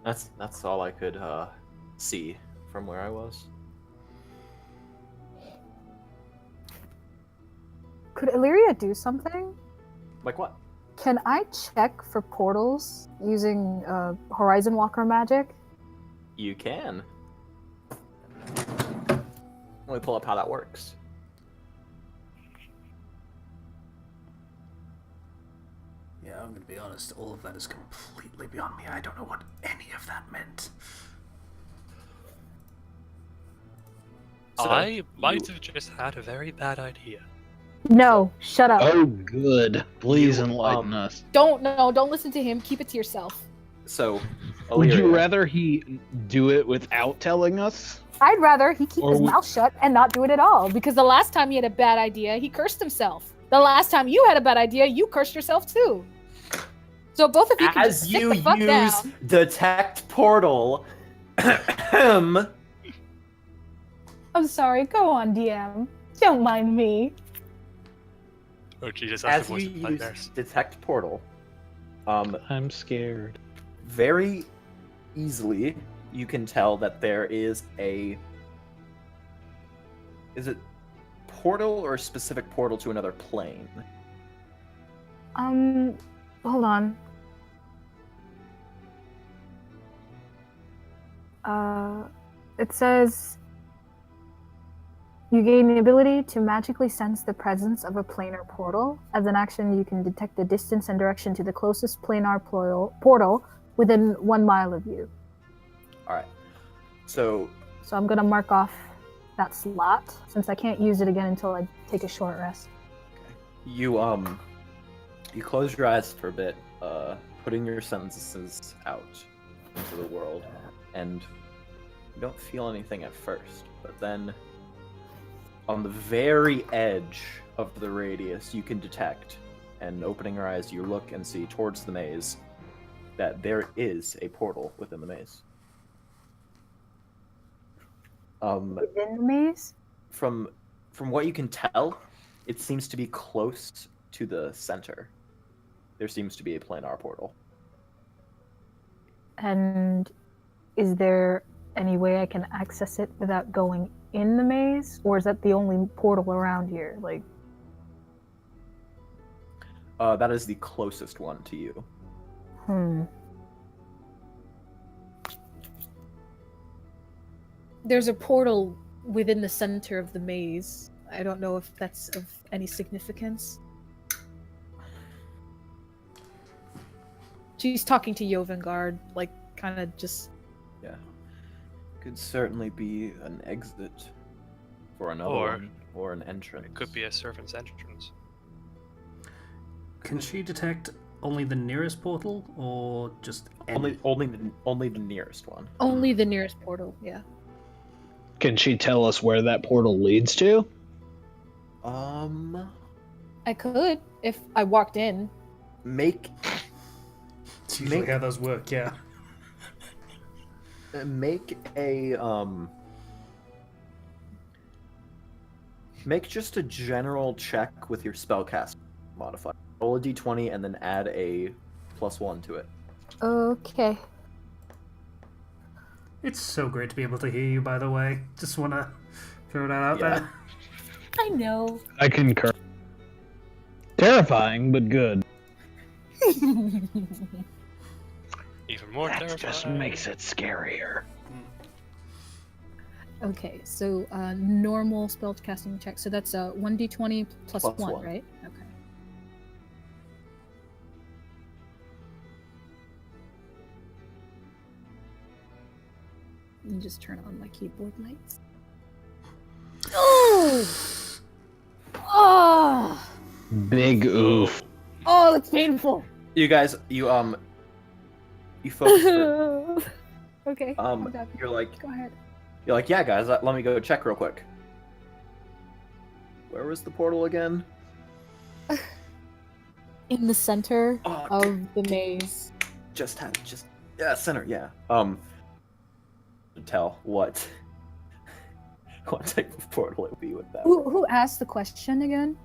That's all I could see from where I was. Could Illyria do something? Like what? Can I check for portals using Horizon Walker magic? You can. Let me pull up how that works. Yeah, I'm gonna be honest, all of that is completely beyond me. I don't know what any of that meant. So, I might have just had a very bad idea. No, shut up. Oh, good. Please You, enlighten us. Don't listen to him. Keep it to yourself. So, Would you Illyria, rather he do it without telling us? I'd rather he keep Or his we- mouth shut and not do it at all, because the last time he had a bad idea, he cursed himself. The last time you had a bad idea, you cursed yourself too. So both of you can just as sit you the fuck use down. detect portal, I'm sorry. Go on, DM. Don't mind me. Oh Jesus, that's as the voice you of use nightmares. detect portal, I'm scared. very easily you can tell that there is a. Is it portal or a specific portal to another plane? Hold on. It says you gain the ability to magically sense the presence of a planar portal. As an action, you can detect the distance and direction to the closest planar portal within 1 mile of you. All right. So So I'm gonna mark off that slot since I can't use it again until I take a short rest. you close your eyes for a bit, putting your senses out into the world, and you don't feel anything at first, but then on the very edge of the radius you can detect, and opening your eyes you look and see towards the maze that there is a portal within the maze. Within the maze? From what you can tell, it seems to be close to the center. There seems to be a planar portal. And is there any way I can access it without going in the maze? Or is that the only portal around here? Like, That is the closest one to you. There's a portal within the center of the maze. I don't know if that's of any significance. She's talking to Jovengard, like, kind of just... Yeah. Could certainly be an exit for another Or- one, or an entrance. It could be a servant's entrance. Can she detect only the nearest portal, or just any? only the nearest one. Only the nearest portal, yeah. Can she tell us where that portal leads to? I could, if I walked in. Make It's usually Make- how those work, yeah. Make just a general check with your spellcast modifier. Roll a d20 and then add a +1 to it. Okay. It's so great to be able to hear you, by the way. Just want to throw that out Yeah. there. I know. I concur. Terrifying, but good. Even more That terrifying. just makes it scarier. Okay, so normal spellcasting check. So that's a 1d20 plus Plus 1, one. right? Okay. and just turn on my keyboard lights. Oh! Oh! Big oof. Oh, it's painful. You guys, you folks, are, Okay. I'm done. you're like, Go ahead. yeah, guys, let me go check real quick. Where was the portal again? In the center Oh, of the maze. Yeah, center, yeah. Tell what type of portal it would be with that. Who asked the question again?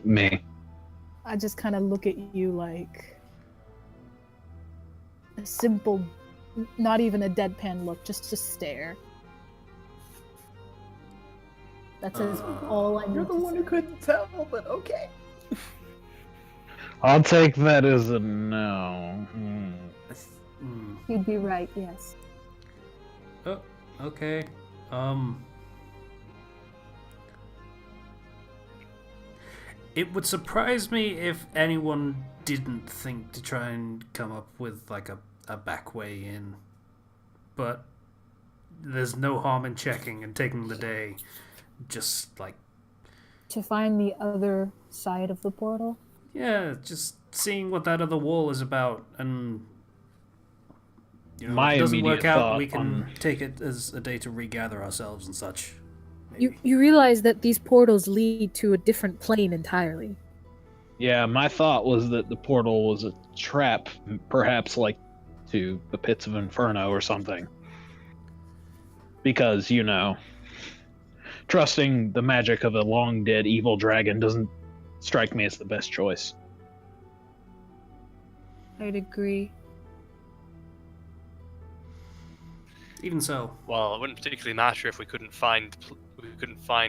Me. I just kind of look at you like a simple, not even a deadpan look, just a stare. That's all I need. You're the one who couldn't tell, but okay. I'll take that as a no. You'd be right, yes. Oh, okay. It would surprise me if anyone didn't think to try and come up with like a back way in. But there's no harm in checking and taking the day. Just like, To find the other side of the portal? yeah, just seeing what that other wall is about, and you know, My if it doesn't immediate work out, thought we can on- take it as a day to regather ourselves and such. You realize that these portals lead to a different plane entirely. Yeah, my thought was that the portal was a trap, perhaps like to the pits of Inferno or something. Because, you know, trusting the magic of a long dead evil dragon doesn't strike me as the best choice. I'd agree. Even so, Well, it wouldn't particularly matter if we couldn't find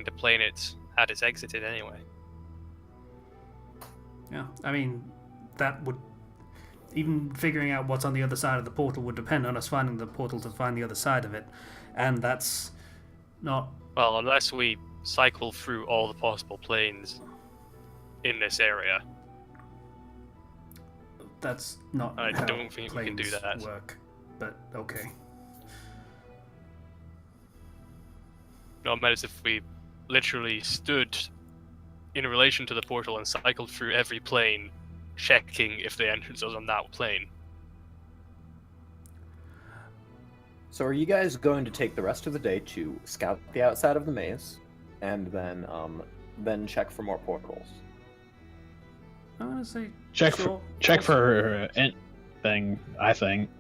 a plane it had its exited anyway. yeah, I mean, that would, even figuring out what's on the other side of the portal would depend on us finding the portal to find the other side of it, and that's not. Well, unless we cycle through all the possible planes in this area. That's not. I how don't think we can do planes that. Work, but okay. Not matters if we literally stood in relation to the portal and cycled through every plane, checking if the entrance was on that plane. So are you guys going to take the rest of the day to scout the outside of the maze, and then check for more portals? I'm gonna say Check sure. for anything, I think.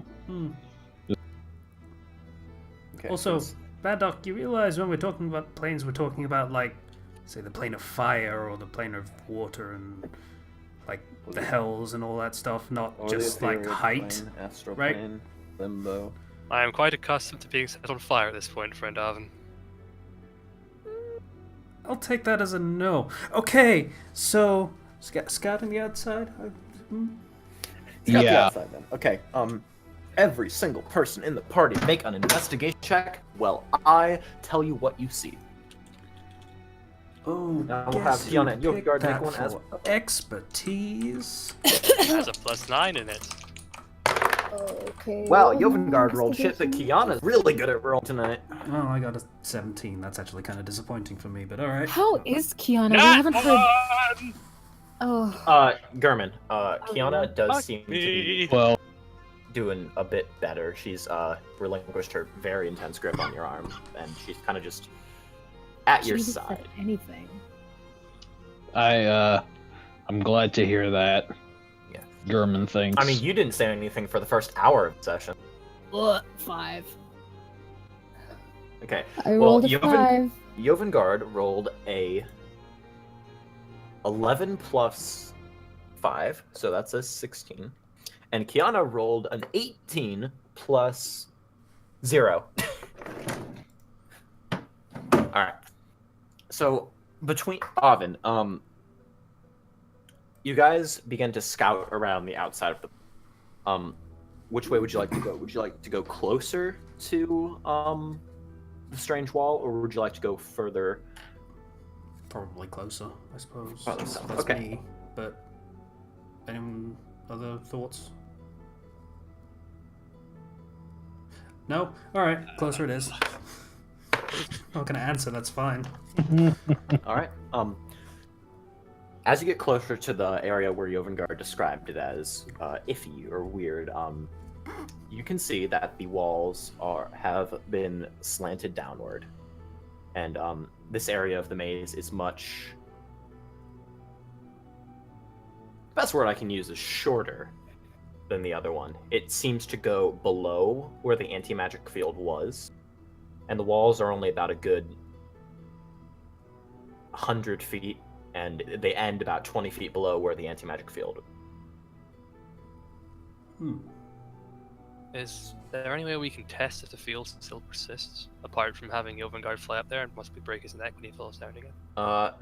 Okay. Also, since- Bad Doc, you realize when we're talking about planes, we're talking about, like, say, the plane of fire or the plane of water and, like, the hells and all that stuff, not or the just, like, ethereal height. plane, astral right? plane, limbo. I am quite accustomed to being set on fire at this point, friend Arvin. I'll take that as a no. Okay, so, scouting the outside? Scout the Yeah. outside then. Okay. Every single person in the party make an investigation check while I tell you what you see. Oh, Now we'll have guess Fiona who and you'll picked guard make that one as for expertise. It has a +9 in it. Okay. Wow, well, Jovengard rolled shit, but investigation. Kiana's really good at rolling tonight. Well, I got a 17. That's actually kind of disappointing for me, but alright. How is Kiana? We Not haven't heard. one! Oh. Gurman, Kiana does Fuck seem to me. be Well, doing a bit better. She's relinquished her very intense grip on your arm, and she's kind of just at She your hasn't side. said anything. I'm glad to hear that. Yeah. German thinks. I mean, you didn't say anything for the first hour of the session. Ugh, 5. Okay. I Well, rolled a you 5. Jovengard rolled a 11 plus 5, so that's a 16. And Kiana rolled an 18 plus 0. Alright. So, between Avin, you guys begin to scout around the outside of the which way would you like to go? Would you like to go closer to the strange wall, or would you like to go further? Probably closer, I suppose. Probably so. That's Okay. me. But any other thoughts? No? Alright, closer it is. I'm not gonna answer, that's fine. All right. As you get closer to the area where Jovengard described it as iffy or weird, you can see that the walls have been slanted downward, and this area of the maze is much. The best word I can use is shorter than the other one. It seems to go below where the anti-magic field was, and the walls are only about a good 100 feet, and they end about 20 feet below where the anti-magic field. Is there any way we can test if the field still persists, apart from having Jovengard fly up there and possibly break his neck when he falls down again?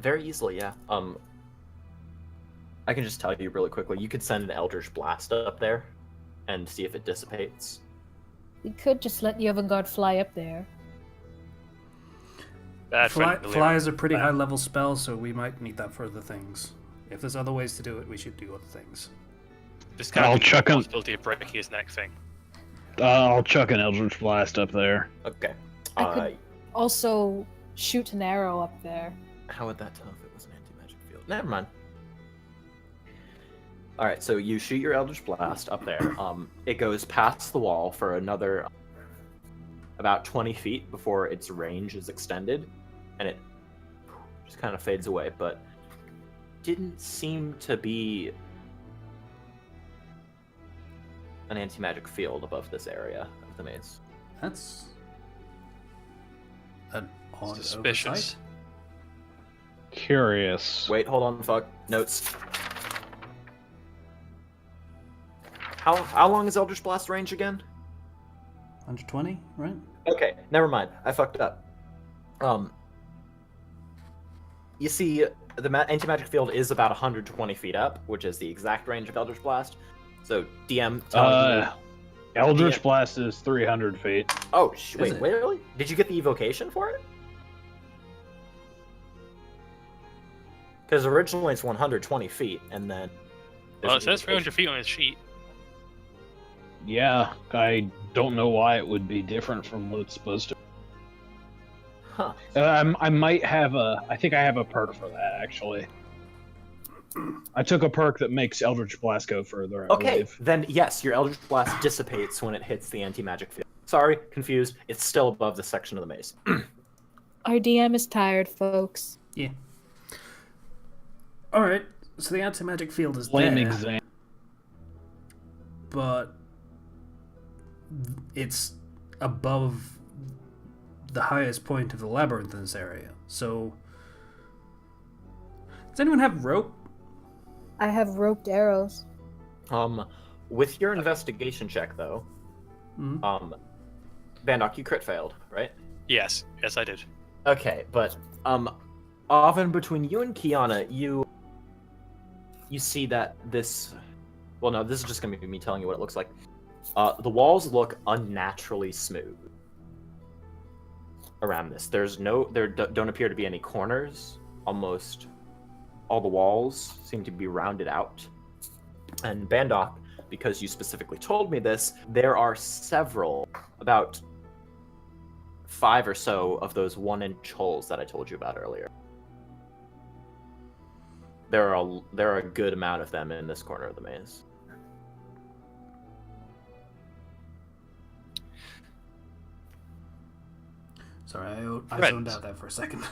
Very easily, yeah. I can just tell you really quickly. You could send an Eldritch Blast up there and see if it dissipates. We could just let Jovengard fly up there. Fly is a pretty high level spell, so we might need that for other things. If there's other ways to do it, we should do other things. This kind I'll of chuck him. possibility of breaking his neck thing. I'll chuck an Eldritch Blast up there. Okay. I could also shoot an arrow up there. How would that tell if it was an anti-magic field? Never mind. Alright, so you shoot your Eldritch Blast up there. It goes past the wall for another about 20 feet before its range is extended, and it just kind of fades away, but didn't seem to be an anti-magic field above this area of the maze. That's an odd Suspicious. oversight. Curious. Wait, hold on, fuck. Notes. How long is Eldritch Blast range again? 120, right? Okay, never mind. I fucked up. You see, the anti-magic field is about 120 feet up, which is the exact range of Eldritch Blast. So, DM, telling me... Eldritch DM Blast is 300 feet. Oh, Is wait, it? really? Did you get the evocation for it? Because originally it's 120 feet, and then... Well, it there's an says 300 feet on his sheet. Yeah, I don't know why it would be different from what it's supposed to. Huh. I might have I think I have a perk for that, actually. I took a perk that makes Eldritch Blast go further, I Okay, believe. then yes, your Eldritch Blast dissipates when it hits the anti-magic field. Sorry, confused. It's still above the section of the maze. Our DM is tired, folks. Yeah. Alright, so the anti-magic field is Flame there, exam. but it's above the highest point of the labyrinth in this area. So, does anyone have rope? I have roped arrows. With your investigation check, though, Mhm. Bandok, you crit failed, right? Yes, I did. Okay, but often between you and Kiana, you see that this. Well, no, this is just gonna be me telling you what it looks like. The walls look unnaturally smooth around this. There don't appear to be any corners. Almost all the walls seem to be rounded out. And Bandok, because you specifically told me this, there are several, about 5 or so of those 1-inch holes that I told you about earlier. There are a good amount of them in this corner of the maze. Sorry, I Right. zoned out there for a second.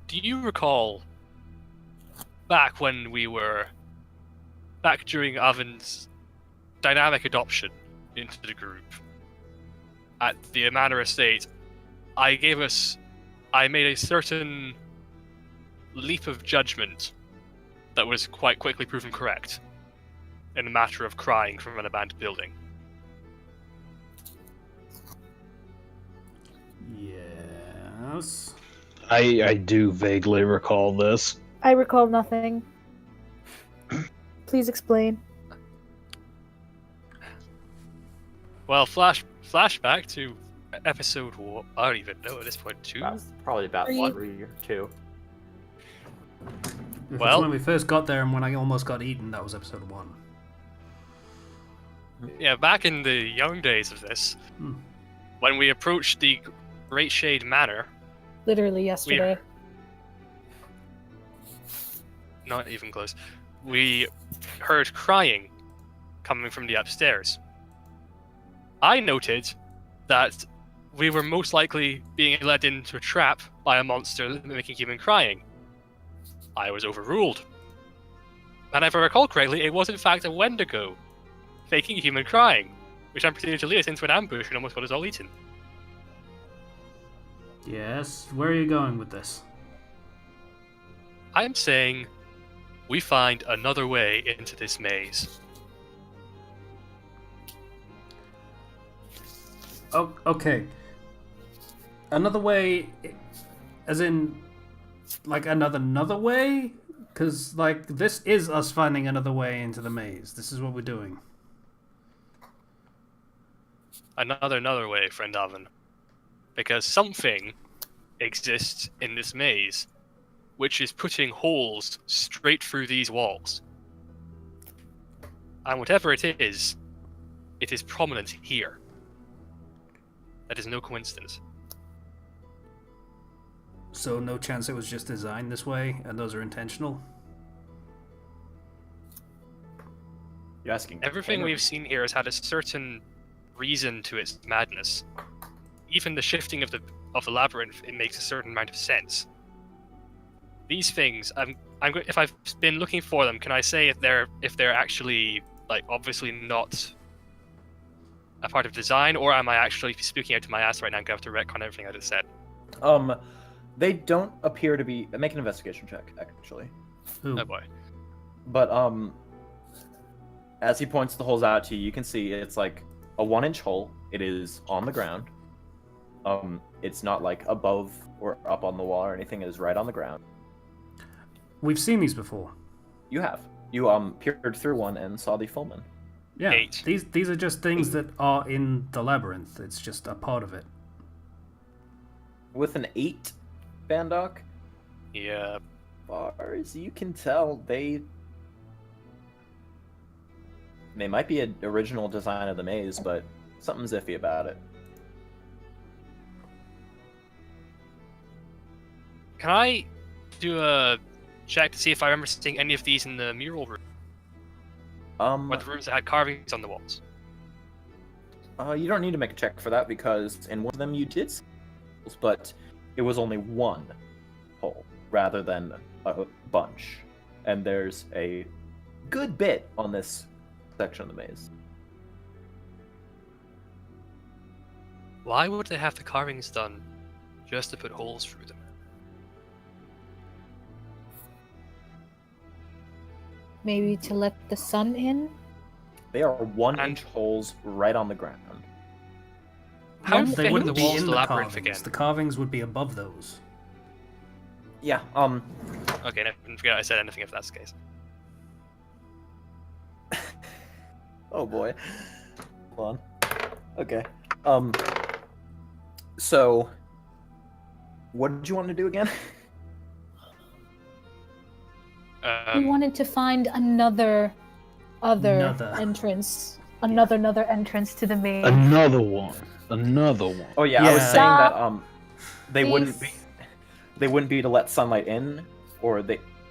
Do you recall back when back during Oven's dynamic adoption into the group at the Manor Estate, I made a certain leap of judgment that was quite quickly proven correct in a matter of crying from an abandoned building. Yes. I do vaguely recall this. I recall nothing. Please explain. Well, flashback to episode I don't even know at this point, 2? That's probably about 3. 1 or 2. If Well- it's when we first got there and when I almost got eaten, that was episode 1. Yeah, back in the young days of this, Hmm. when we approached the Great Shade Manor, Literally yesterday. not even close, we heard crying coming from the upstairs. I noted that we were most likely being led into a trap by a monster making human crying. I was overruled. And if I recall correctly, it was in fact a Wendigo faking human crying, which I'm proceeding to lead us into an ambush and almost got us all eaten. Yes, where are you going with this? I am saying we find another way into this maze. Oh, okay. Another way, as in, like another way? Because, like, this is us finding another way into the maze. This is what we're doing. Another way, friend Alvin. Because something exists in this maze, which is putting holes straight through these walls. And whatever it is prominent here. That is no coincidence. So, no chance it was just designed this way, and those are intentional? You're asking. Everything Tanner? we've seen here has had a certain reason to its madness. Even the shifting of the labyrinth, it makes a certain amount of sense. These things, if I've been looking for them, can I say if they're actually, like, obviously not a part of design, or am I actually speaking out to my ass right now and going to have to retcon everything I just said? They don't appear to be. Make an investigation check, actually. Ooh. Oh boy. But as he points the holes out to you, you can see it's like a 1-inch hole. It is on the ground. It's not like above or up on the wall or anything. It is right on the ground. We've seen these before. You have. You peered through one and saw the full moon. Yeah, 8. these are just things that are in the labyrinth. It's just a part of it. With an 8, Bandok, Yeah. far as you can tell, they might be an original design of the maze, but something's iffy about it. Can I do a check to see if I remember seeing any of these in the mural room? Or the rooms that had carvings on the walls? You don't need to make a check for that because in one of them you did see holes, but it was only one hole rather than a bunch. And there's a good bit on this section of the maze. Why would they have the carvings done just to put holes through them? Maybe to let the sun in? They are 1-inch holes right on the ground. How One- They thick are wouldn't the be walls in of the the labyrinth carvings. again? The carvings would be above those. Yeah, Okay, I didn't forget I said anything if that's the case. oh boy. Hold on. Okay. So, what did you want to do again? We wanted to find another Another. entrance. Another entrance to the maze. Another one. Oh yeah, I was Yeah. saying that Stop. they wouldn't be Please. to let sunlight in, or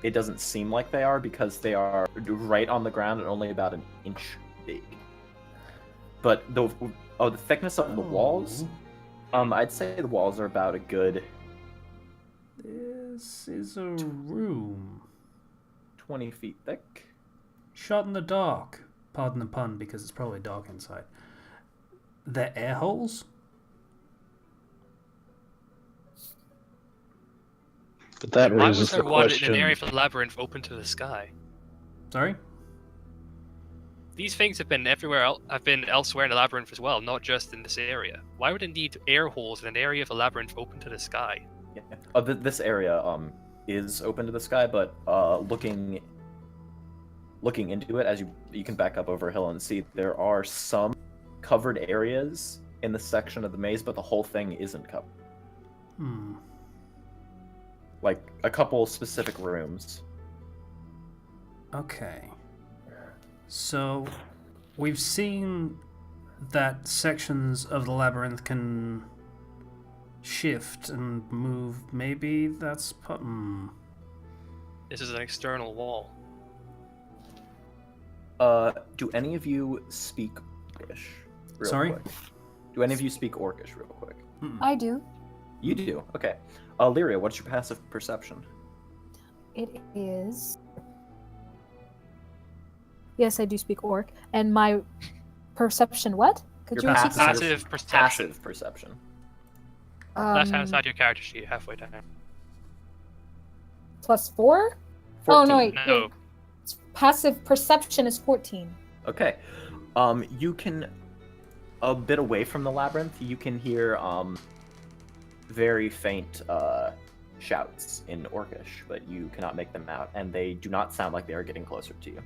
it doesn't seem like they are because they are right on the ground and only about an inch big. But the thickness of the walls, I'd say the walls are about a good This is a room. 20 feet thick. Shot in the dark. Pardon the pun, because it's probably dark inside. They're air holes? But that Why raises was there the one in question. an area of the labyrinth open to the sky? Sorry? These things have been have been elsewhere in the labyrinth as well, not just in this area. Why would it need air holes in an area of the labyrinth open to the sky? Yeah. This area is open to the sky, but looking into it, as you can back up over a hill and see, there are some covered areas in this section of the maze, but the whole thing isn't covered. Like a couple specific rooms. Okay. So, We've seen that sections of the labyrinth can shift and move. Maybe that's... This is an external wall. Do any of you speak Orcish? Sorry? Quick? Do any of you speak Orcish real quick? I do. You do? Okay. Lyria, what's your passive perception? It is. Yes, I do speak Orc. And my perception, what? Could Your you repeat that? Passive perception. Passive perception. Left hand side of your character sheet, halfway down. +4? 14. Oh, no, wait. No. Passive perception is 14. Okay. You can, a bit away from the labyrinth, you can hear very faint shouts in Orcish, but you cannot make them out, and they do not sound like they are getting closer to you.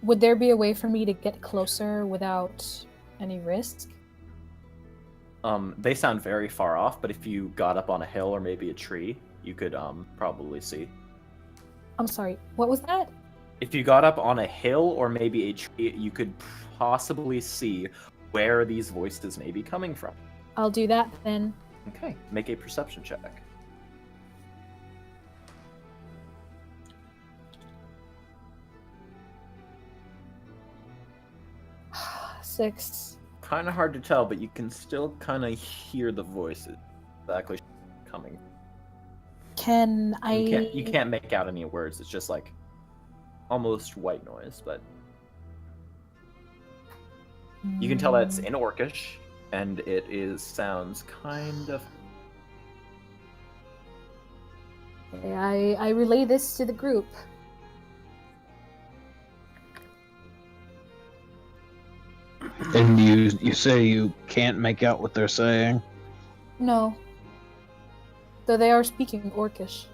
Would there be a way for me to get closer without any risk? They sound very far off, but if you got up on a hill or maybe a tree, you could probably see. I'm sorry, what was that? If you got up on a hill or maybe a tree, you could possibly see where these voices may be coming from. I'll do that then. Okay, make a perception check. Six. Kind of hard to tell, but you can still kind of hear the voices exactly coming. Can I... You can't make out any words. It's just like almost white noise, but you can tell that it's in Orcish, and it sounds kind of... I relay this to the group. And you say you can't make out what they're saying? No. Though they are speaking Orcish.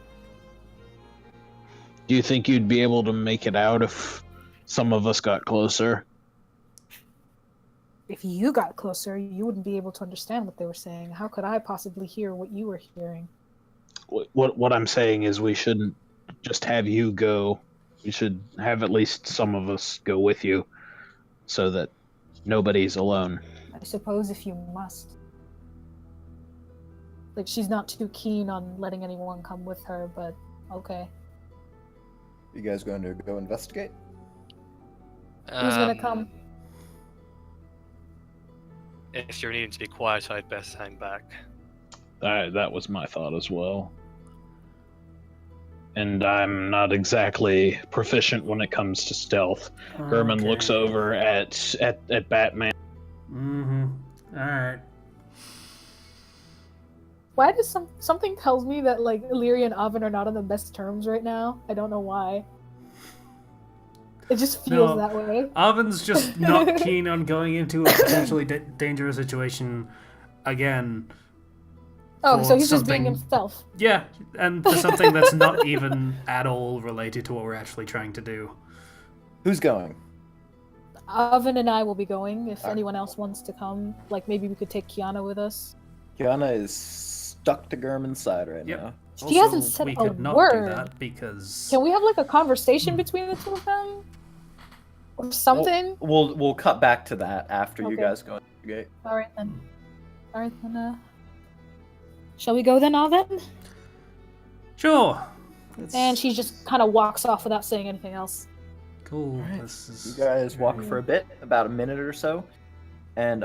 Do you think you'd be able to make it out if some of us got closer? If you got closer, you wouldn't be able to understand what they were saying. How could I possibly hear what you were hearing? What I'm saying is we shouldn't just have you go. We should have at least some of us go with you so that nobody's alone. I suppose if you must. Like, she's not too keen on letting anyone come with her, but okay. You guys going to go investigate? Who's gonna come? If you're needing to be quiet, I'd best hang back. That was my thought as well. And I'm not exactly proficient when it comes to stealth. Herman Okay. looks over at Batman. Alright. Why does something tells me that, like, Illyria and Oven are not on the best terms right now? I don't know why. It just feels No. that way. Oven's just not keen on going into a potentially dangerous situation again. Oh, For so he's just being something- himself. Yeah, and for something that's not even at all related to what we're actually trying to do. Who's going? Oven and I will be going if Alright. anyone else wants to come. Like, maybe we could take Kiana with us. Kiana is stuck to Gurman's side right Yep. now. She hasn't said we a could not word. do that because Can we have, like, a conversation between the two of them? Or something? We'll cut back to that after you Okay. guys go investigate. Alright then. Shall we go then, Oven? sure. And she just kind of walks off without saying anything else. Cool. Alright. This is You guys walk very- for a bit, about a minute or so, and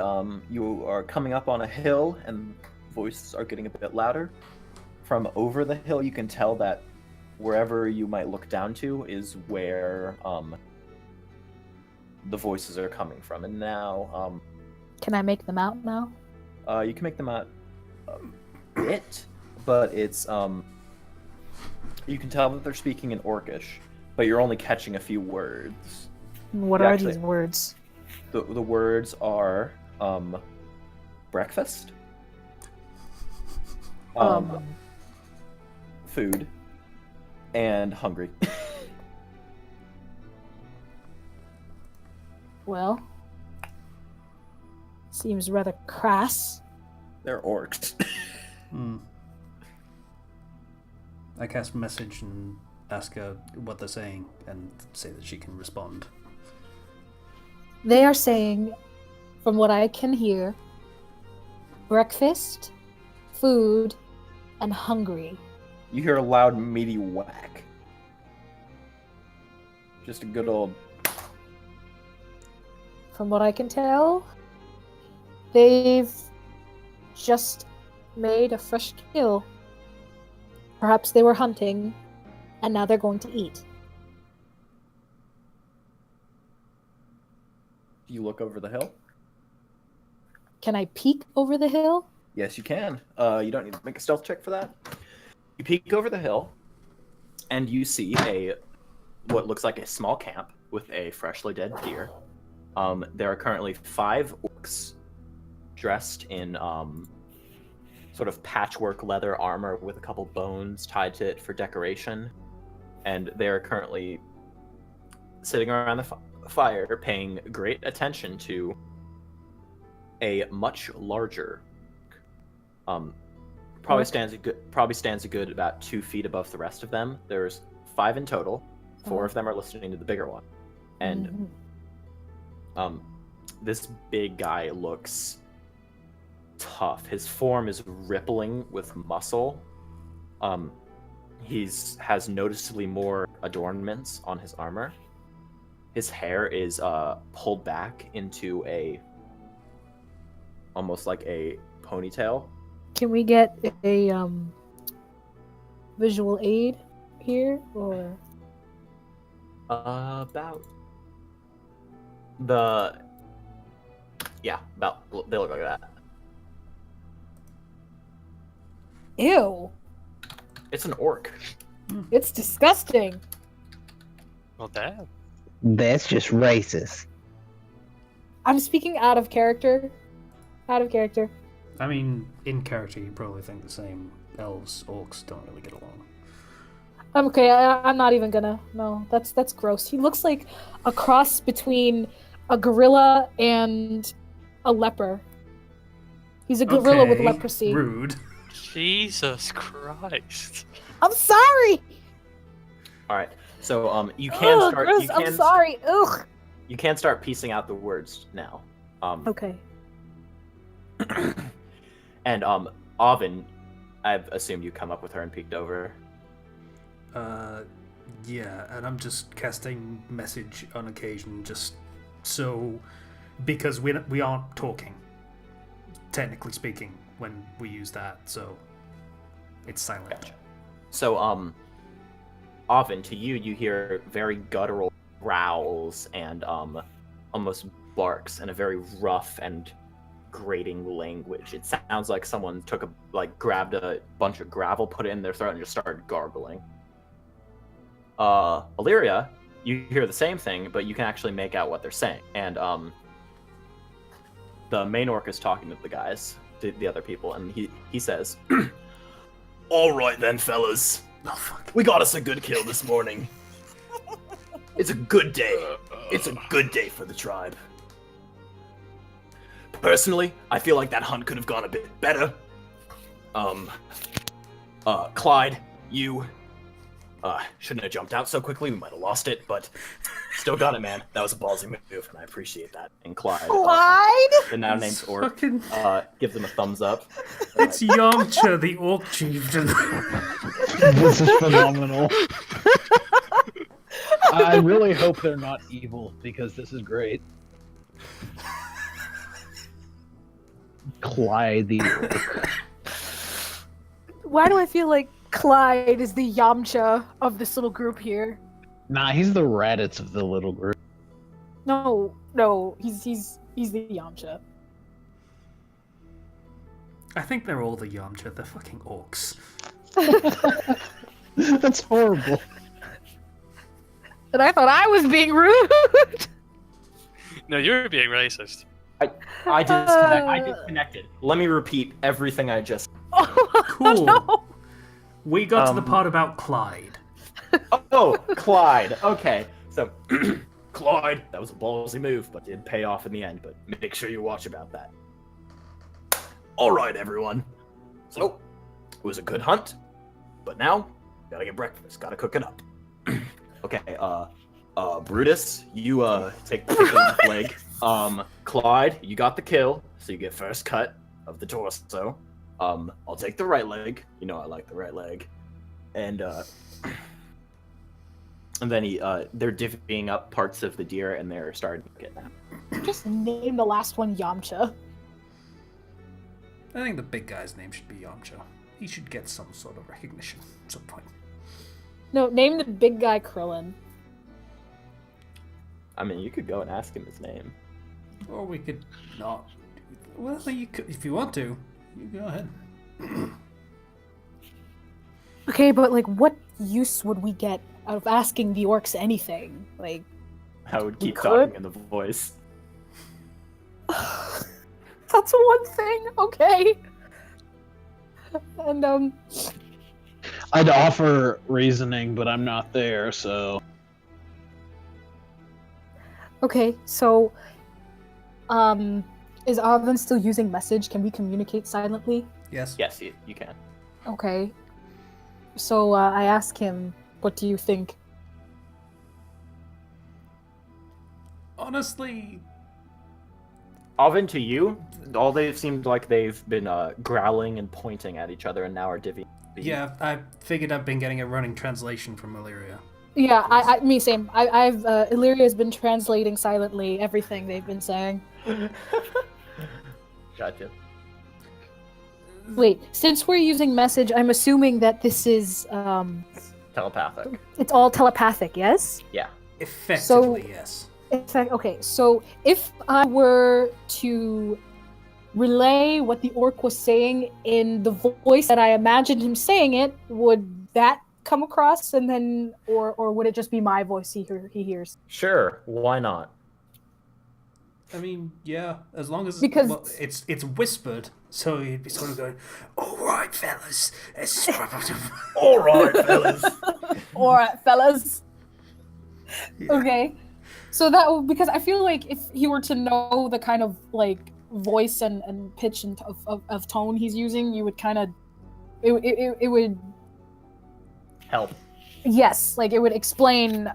you are coming up on a hill, and voices are getting a bit louder. From over the hill, you can tell that wherever you might look down to is where the voices are coming from. And now, Can I make them out now? you can make them out a bit, but it's you can tell that they're speaking in Orcish, but you're only catching a few words. What Yeah, are actually- these words? The words are breakfast, food, and hungry. Well, seems rather crass. They're orcs. Hmm. I cast message and ask her what they're saying and say that she can respond. They are saying, from what I can hear, breakfast, food, and hungry. You hear a loud, meaty whack. Just a good old... From what I can tell, they've just made a fresh kill. Perhaps they were hunting, and now they're going to eat. Do you look over the hill? Can I peek over the hill? Yes, you can. You don't need to make a stealth check for that. You peek over the hill, and you see what looks like a small camp with a freshly dead deer. There are currently 5 orcs dressed in sort of patchwork leather armor with a couple bones tied to it for decoration, and they're currently sitting around the fire paying great attention to a much larger probably stands a good about 2 feet above the rest of them. There's 5 in total. 4 of them are listening to the bigger one, and this big guy looks tough. His form is rippling with muscle. Has noticeably more adornments on his armor. His hair is pulled back into almost like a ponytail. Can we get a visual aid here, or about they look like that. ew? It's an orc. It's disgusting. Well, damn. That's just racist. I'm speaking out of character. Out of character. I mean, in character, you probably think the same. Elves, orcs don't really get along. I'm okay. I'm not even gonna. No, that's gross. He looks like a cross between a gorilla and a leper. He's a gorilla with Okay, leprosy. Rude. Jesus Christ. I'm sorry. All right. So you can Ugh, start. gross. You can, I'm sorry. Ugh. You can start piecing out the words now. Okay. And Avin, I've assumed you come up with her and peeked over. Yeah, and I'm just casting message on occasion, just so, because we aren't talking, technically speaking, when we use that, so it's silent. Gotcha. So Avin, to you, you hear very guttural growls and almost barks in a very rough and grating language. It sounds like someone grabbed a bunch of gravel, put it in their throat, and just started gargling. Illyria, you hear the same thing, but you can actually make out what they're saying. And the main orc is talking to the guys, the other people, and he says, "All right then, fellas. Oh, fuck. We got us a good kill this morning. It's a good day. It's a good day for the tribe. Personally, I feel like that hunt could have gone a bit better. Clyde, you shouldn't have jumped out so quickly. We might have lost it, but still got it, man. That was a ballsy move, and I appreciate that." And Clyde, the now named orc, Fucking- gives them a thumbs up. It's Yamcha, the orc chieftain. This is phenomenal. I really hope they're not evil, because this is great. Clyde the orc. Why do I feel like Clyde is the Yamcha of this little group here? Nah, he's the Raditz of the little group. No, he's the Yamcha. I think they're all the Yamcha, they're fucking orcs. That's horrible. And I thought I was being rude. No, you're being racist. I disconnected. Let me repeat everything I just. Cool. No. We got to the part about Clyde. Oh, Clyde. Okay, so Clyde, that was a ballsy move, but did pay off in the end. But make sure you watch about that. All right, everyone. So it was a good hunt, but now Gotta get breakfast. Gotta cook it up. Okay. Brutus, you take the left leg. Clyde, you got the kill, so you get first cut of the torso. I'll take the right leg. You know I like the right leg. And then they're divvying up parts of the deer, and they're starting to get them. Just name the last one Yamcha. I think the big guy's name should be Yamcha. He should get some sort of recognition at some point. No, name the big guy Krillin. I mean, you could go and ask him his name. Or we could not. Well, you could, if you want to. You go ahead. Okay, but like, what use would we get out of asking the orcs anything? Like, I would keep could? talking in the voice. that's one thing. Okay. And I'd offer reasoning, but I'm not there, so. okay, so is Arvin still using message? Can we communicate silently? Yes. Yes, you can. Okay. So I ask him, what do you think? Honestly, Alvin, to you, all they've seemed like they've been growling and pointing at each other, and now are divvying. yeah, I figured I've been getting a running translation from Illyria. Yeah, me same. I've Illyria's been translating silently everything they've been saying. Gotcha. Wait, since we're using message, I'm assuming that this is Telepathic. it's all telepathic, yes? Yeah. Effectively, yes. In fact, okay, so if I were to relay what the orc was saying in the voice that I imagined him saying it, would that come across, and then, or would it just be my voice he hears? Sure. Why not? I mean, yeah, as long as Because- well, it's whispered, so you'd be sort of going, "All right, fellas, let's All right, fellas. Alright, fellas. Yeah. Okay. So that because I feel like if he were to know the kind of like voice and pitch and of tone he's using, you would kind of it would Help. yes, like it would explain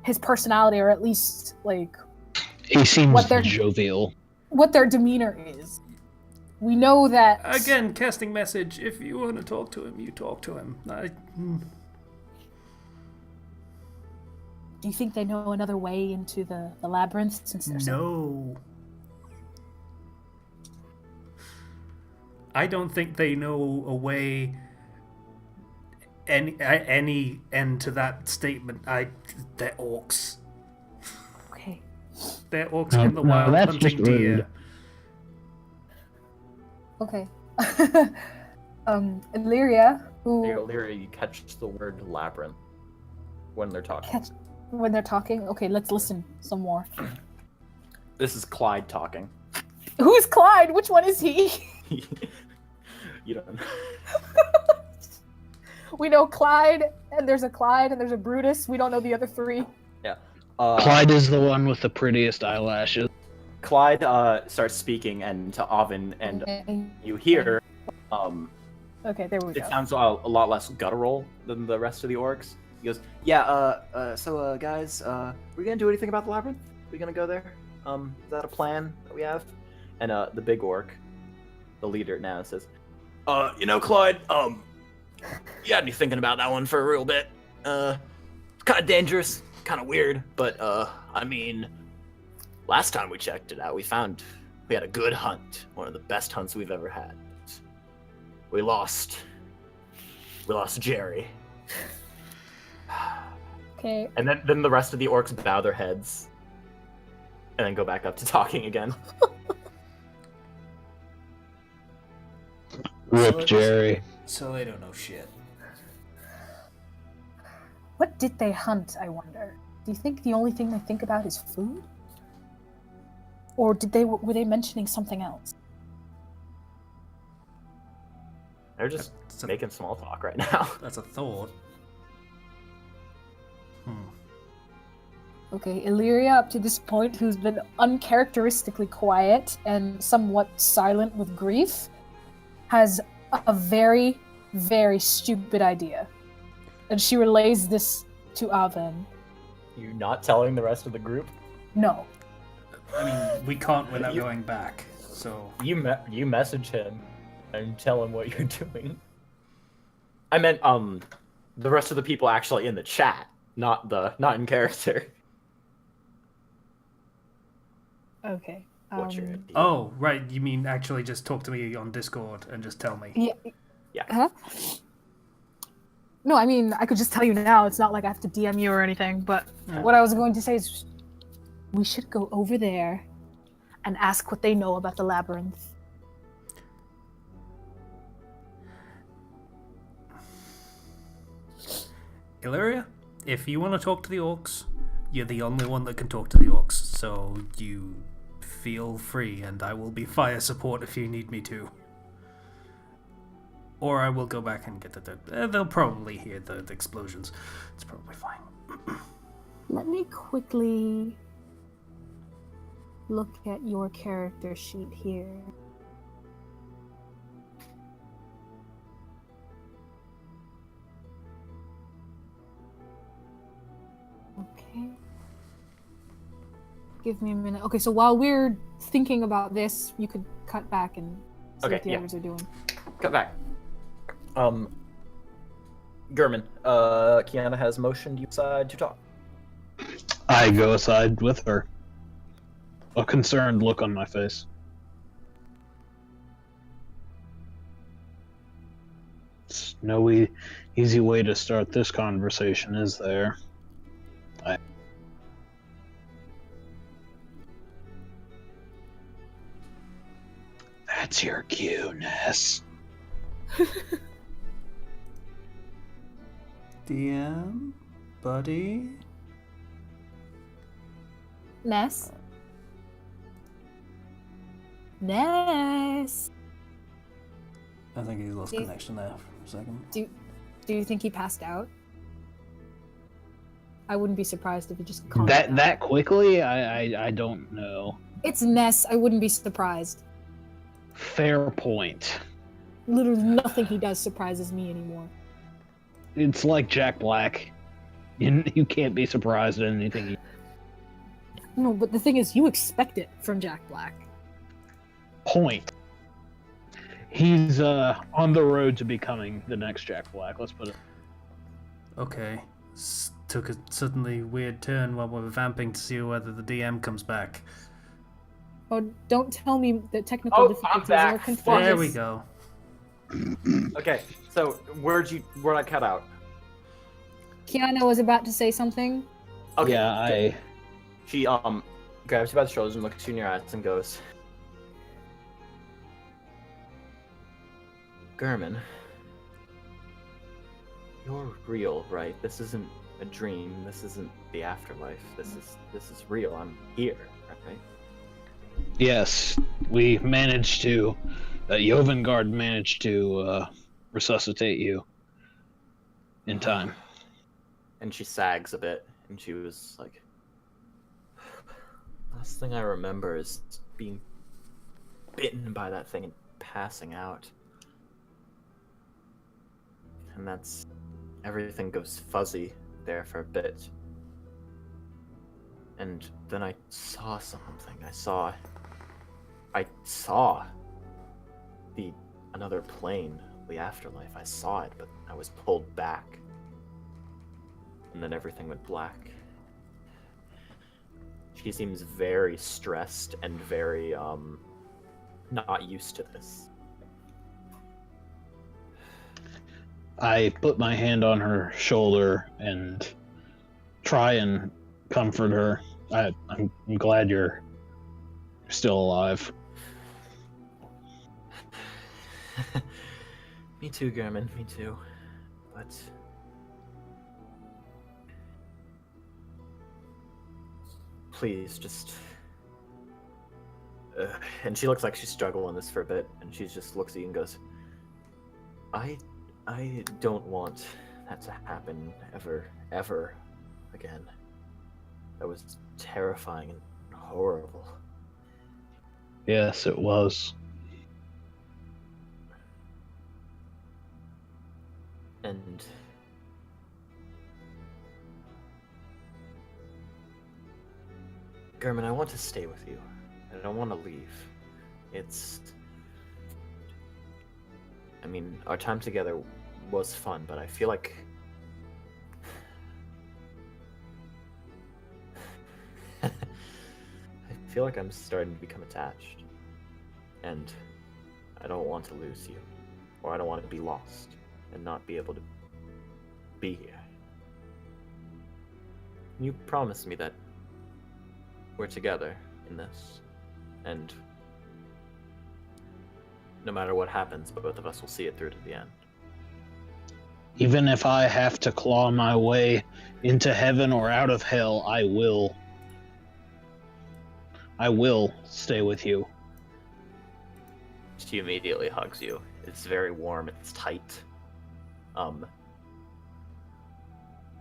his personality, or at least like He seems What they're- jovial. what their demeanor is. We know that Again, casting message. If you want to talk to him, you talk to him. Do you think they know another way into the labyrinth? Since there's No. I don't think they know a way. Any end to that statement. They're orcs. okay. They're orcs No, in the no, wild that's hunting just rude. deer. Okay. Illyria, who Lyra, you catch the word labyrinth when they're talking. catch when they're talking. Okay, let's listen some more. This is Clyde talking. Who's Clyde? Which one is he? You don't know. We know Clyde, and there's a Clyde, and there's a Brutus. We don't know the other three. Clyde is the one with the prettiest eyelashes. Clyde starts speaking, and to Oven, and you hear Okay, there we it go. sounds a lot less guttural than the rest of the orcs. He goes, "Yeah, so guys, we gonna do anything about the labyrinth? We gonna go there? Is that a plan that we have?" And the big orc, the leader now, says, you know, Clyde, you had me thinking about that one for a real bit. Kind of dangerous, kind of weird, but I mean, last time we checked it out, we had a good hunt, one of the best hunts we've ever had. We lost Jerry. Okay. And then the rest of the orcs bow their heads and then go back up to talking again. Rip Jerry. So they don't know shit. What did they hunt, I wonder? Do you think the only thing they think about is food? Or were they mentioning something else? They're just That's a- making small talk right now. That's a thought. Okay, Illyria, up to this point, who's been uncharacteristically quiet and somewhat silent with grief, has a very, very stupid idea. And she relays this to Aven. You're not telling the rest of the group? No. I mean, we can't without You- going back. So You message him and tell him what you're doing. I meant the rest of the people actually in the chat, not in character. Okay. What's your idea? oh right, you mean actually just talk to me on Discord and just tell me? Yeah. Yeah. Huh? No, I mean, I could just tell you now. It's not like I have to DM you or anything. But what I was going to say is, we should go over there and ask what they know about the labyrinth. Illyria, if you want to talk to the orcs, you're the only one that can talk to the orcs. So you feel free, and I will be fire support if you need me to. Or I will go back and get they'll probably hear the explosions. It's probably fine. Let me quickly look at your character sheet here. Okay. Give me a minute. Okay, so while we're thinking about this, you could cut back and see Okay, what the yeah. others are doing. Cut back. Gurman, Kiana has motioned you aside to talk. I go aside with her. A concerned look on my face. It's no easy way to start this conversation, is there? That's your cue, Ness. DM, buddy. Ness? Ness? I think he lost Do you- connection there for a second. Do you think he passed out? I wouldn't be surprised if he just calmed down. That quickly? I don't know. It's Ness. I wouldn't be surprised. Fair point. Literally nothing he does surprises me anymore. It's like Jack Black. You can't be surprised at anything. No, but the thing is, you expect it from Jack Black. Point. He's on the road to becoming the next Jack Black. Let's put it. Okay. Took a suddenly weird turn while we were vamping to see whether the DM comes back. Oh, don't tell me that technical Oh, I'm difficulties back. are contagious. There we go. Okay, so where'd I cut out? Kiana was about to say something. Okay, Yeah, She grabs you by the shoulders and looks you in your eyes and goes, Gurman, you're real, right? This isn't a dream. This isn't the afterlife. This is real. I'm here, right? Yes, we managed to. Jovengard managed to resuscitate you in time. And she sags a bit, and she was like, last thing I remember is being bitten by that thing and passing out. And that's... everything goes fuzzy there for a bit. And then I saw something. I saw another plane, the afterlife. I saw it, but I was pulled back. And then everything went black. She seems very stressed and very, not used to this. I put my hand on her shoulder and try and comfort her. I'm glad you're still alive. Me too, German, me too. But... please, just... and she looks like she's struggling this for a bit, and she just looks at you and goes, I don't want that to happen ever again. That was terrifying and horrible. Yes, it was. And German, I want to stay with you. I don't want to leave. I mean, our time together was fun, but I feel like... I feel like I'm starting to become attached. And I don't want to lose you. Or I don't want to be lost and not be able to be here. You promised me that we're together in this, and no matter what happens, both of us will see it through to the end. Even if I have to claw my way into heaven or out of hell, I will. I will stay with you. She immediately hugs you. It's very warm, it's tight.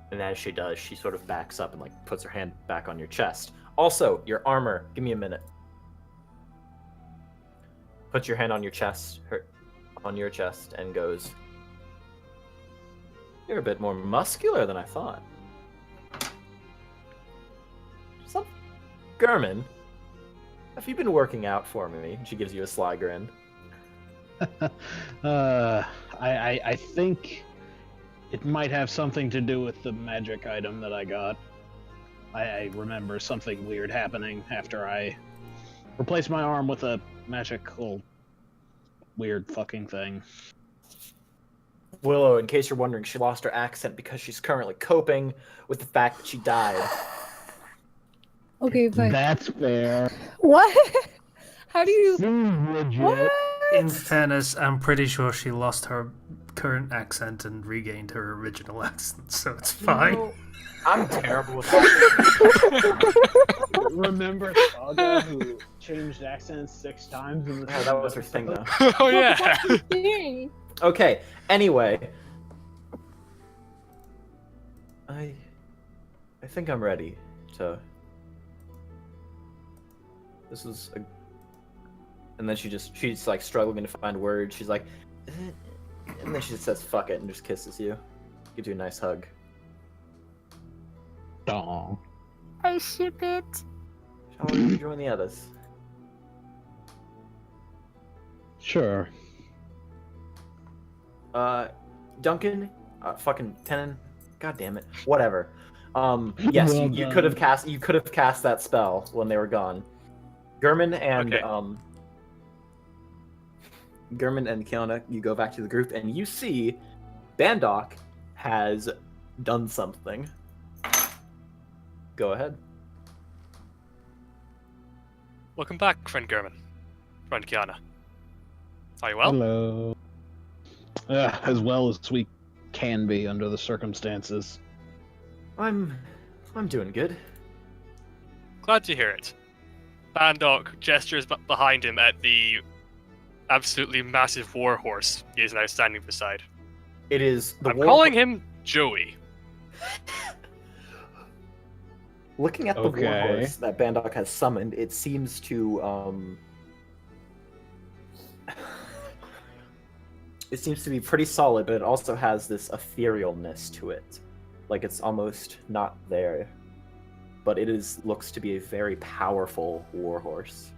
And as she does, she sort of backs up and like puts her hand back on your chest. Also, your armor. Give me a minute. Puts your hand on your chest, and goes, "You're a bit more muscular than I thought." German, have you been working out for me? And she gives you a sly grin. I think it might have something to do with the magic item that I got. I remember something weird happening after I replaced my arm with a magical weird fucking thing. Willow, in case you're wondering, she lost her accent because she's currently coping with the fact that she died. Okay, fine. That's fair. What? How do you? Seems legit. What? In fairness, I'm pretty sure she lost her current accent and regained her original accent, so it's fine. No, I'm terrible with that. Remember Saga, who changed accents 6 times in the Oh, that was her thing, though. Oh yeah. Dang. Okay, anyway. I think I'm ready to... This is a... And then she's like struggling to find words. She's like... And then she just says fuck it and just kisses you. Gives you a nice hug. Aw. I ship it. Shall we join the others? Sure. Duncan, fucking Tenon, god damn it, whatever. Yes, Well you done. could have cast that spell when they were gone. German and Okay. German and Kiana, you go back to the group and you see Bandok has done something. Go ahead. Welcome back, friend German. Friend Kiana. Are you well? Hello. As well as we can be under the circumstances. I'm doing good. Glad to hear it. Bandok gestures behind him at the absolutely massive warhorse he is now standing beside. It is the I'm calling him Joey. Looking at the Okay. warhorse that Bandok has summoned, it seems to it seems to be pretty solid, but it also has this etherealness to it. Like it's almost not there. But it looks to be a very powerful warhorse.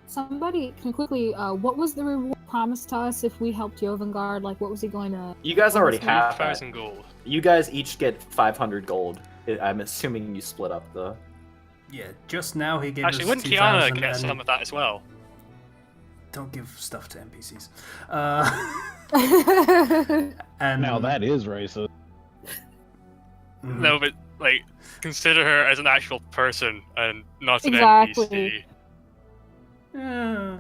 Somebody can quickly. What was the reward promised to us if we helped Jovengard? Like, what was he going to? You guys already have that. 5,000 gold. You guys each get 500 gold. I'm assuming you split up the... Yeah, just now he gave Actually, us wouldn't 2,000 Kiana get and- some of that as well? Don't give stuff to NPCs. And Now that is racist. Mhm. No, but like, consider her as an actual person and not an Exactly. NPC. Uh,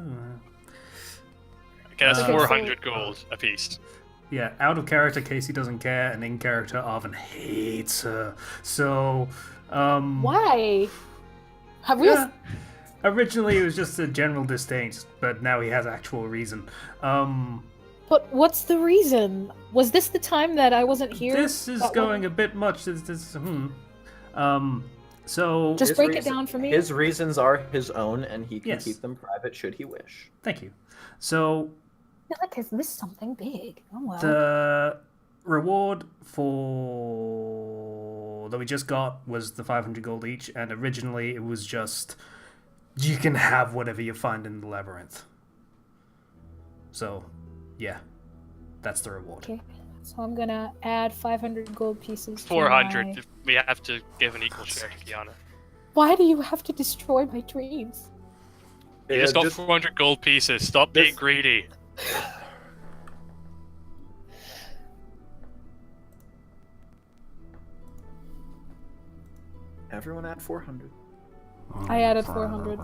Okay, that's Okay, so- 400 gold apiece. Yeah, out of character, Casey doesn't care, and in character, Arvin hates her. So, Why? Have we? yeah. Originally, it was just a general disdain, but now he has actual reason. But what's the reason? Was this the time that I wasn't here? This is That going one? a bit much. So Just His break it reason- down for me. His reasons are his own, and he can Yes. keep them private should he wish. thank you. So I feel like I've missed something big. Oh well. the reward for that we just got was the 500 gold each, and originally it was just you can have whatever you find in the labyrinth. So, yeah, that's the reward. Okay. So I'm gonna add 500 gold pieces. to 400. my- We have to give an equal share to Kiana. Why do you have to destroy my dreams? You just got 400 gold pieces. Stop being greedy. Everyone add 400. I added 400.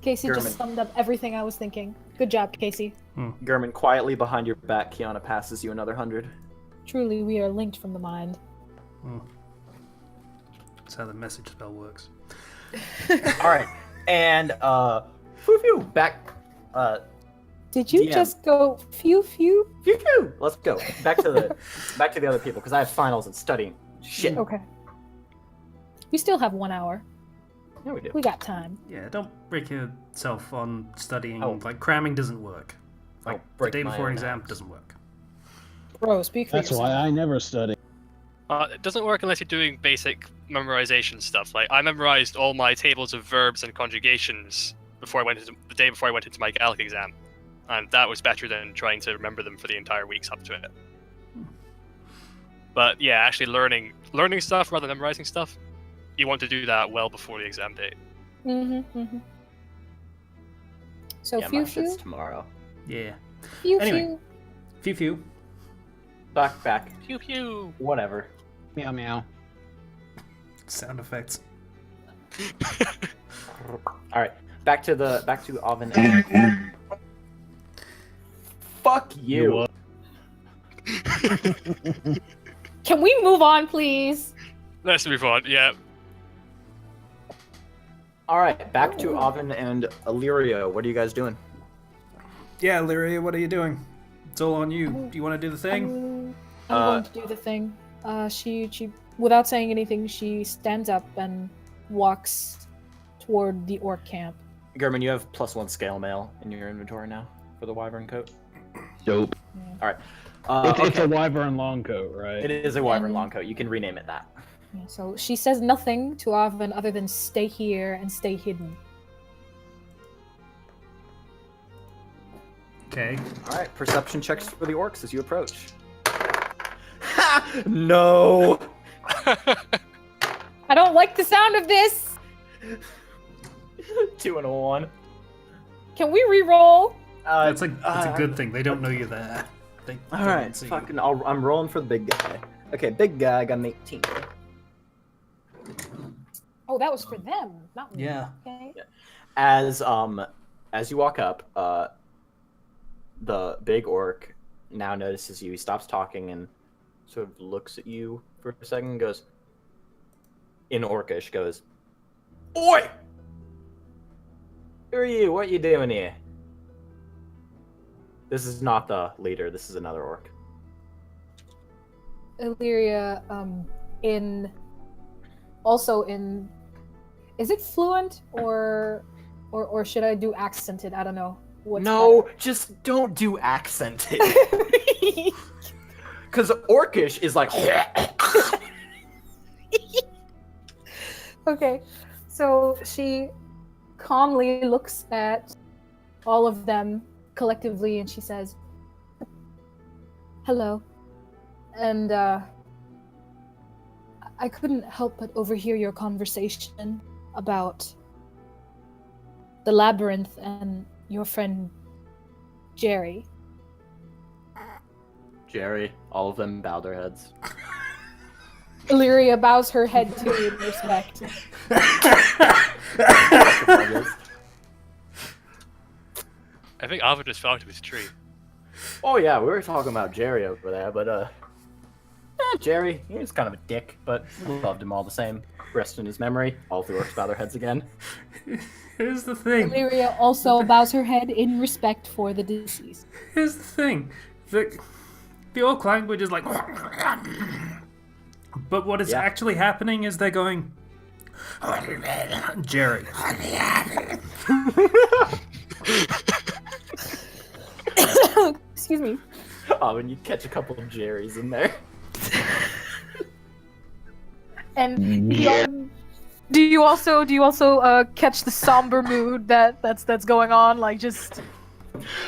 Casey German. just summed up everything I was thinking. Good job, Casey. German, quietly behind your back, Kiana passes you another 100. Truly, we are linked from the mind. That's how the message spell works. All right, and phew, back. Did you DM. just go phew? Phew. Let's go back to the other people because I have finals and studying. Shit. Okay. We still have 1 hour. Yeah, we do. We got time. Yeah, don't break yourself on studying. Oh. Like, cramming doesn't work. Like, the break day my before an own exam hands. doesn't work. Bro, speak for That's yourself. why I never study. It doesn't work unless you're doing basic memorization stuff. Like, I memorized all my tables of verbs and conjugations the day before I went into my Gaelic exam. And that was better than trying to remember them for the entire weeks up to it. But yeah, actually learning stuff rather than memorizing stuff, you want to do that well before the exam date. So Yeah, phew my shit's phew. tomorrow. Yeah. Phew Anyway. phew. Phew. Back. Pew pew. Whatever. Meow meow. Sound effects. All right, back to Oven. And... Fuck you. Can we move on, please? Let's move on. Yeah. All right, back to Oven and Illyria. What are you guys doing? Yeah, Lyria, what are you doing? It's all on you. Do you want to do the thing? I'm going to do the thing. She, without saying anything, she stands up and walks toward the orc camp. German, you have +1 scale mail in your inventory now for the wyvern coat. Dope. All right. It's a wyvern long coat, right? It is a wyvern long coat. You can rename it that. Yeah, so she says nothing to Oven other than stay here and stay hidden. Okay. All right, perception checks for the orcs as you approach. Ha! No. I don't like the sound of this. 2 and a 1. Can we re-roll? That's a good thing. They don't know you're there. They All don't right, see you. fucking. I'm rolling for the big guy. Okay, big guy got an 18. Oh, that was for them, not me. Yeah. Okay. As you walk up, the big orc now notices you. He stops talking and sort of looks at you for a second and goes, in orcish, goes, "Oi! Who are you? What you doing here?" This is not the leader. This is another orc. Illyria, is it fluent or should I do accented? I don't know. What's No, just don't do accented. better. Because orcish is like. Okay, so she calmly looks at all of them collectively and she says, "Hello." And I couldn't help but overhear your conversation about the labyrinth and your friend Jerry. Jerry, all of them bow their heads. Illyria bows her head too in respect. I think Ava just fell out of his tree. Oh yeah, we were talking about Jerry over there, but Jerry, he was kind of a dick, but we loved him all the same. Rest in his memory. All of the orcs bow their heads again. Here's the thing. Illyria also bows her head in respect for the deceased. Here's the thing. The orc language is like... But what is Yeah. actually happening is they're going... Jerry. Excuse me. And you catch a couple of Jerry's in there. And Yeah. do you also catch the somber mood that's going on? Like just.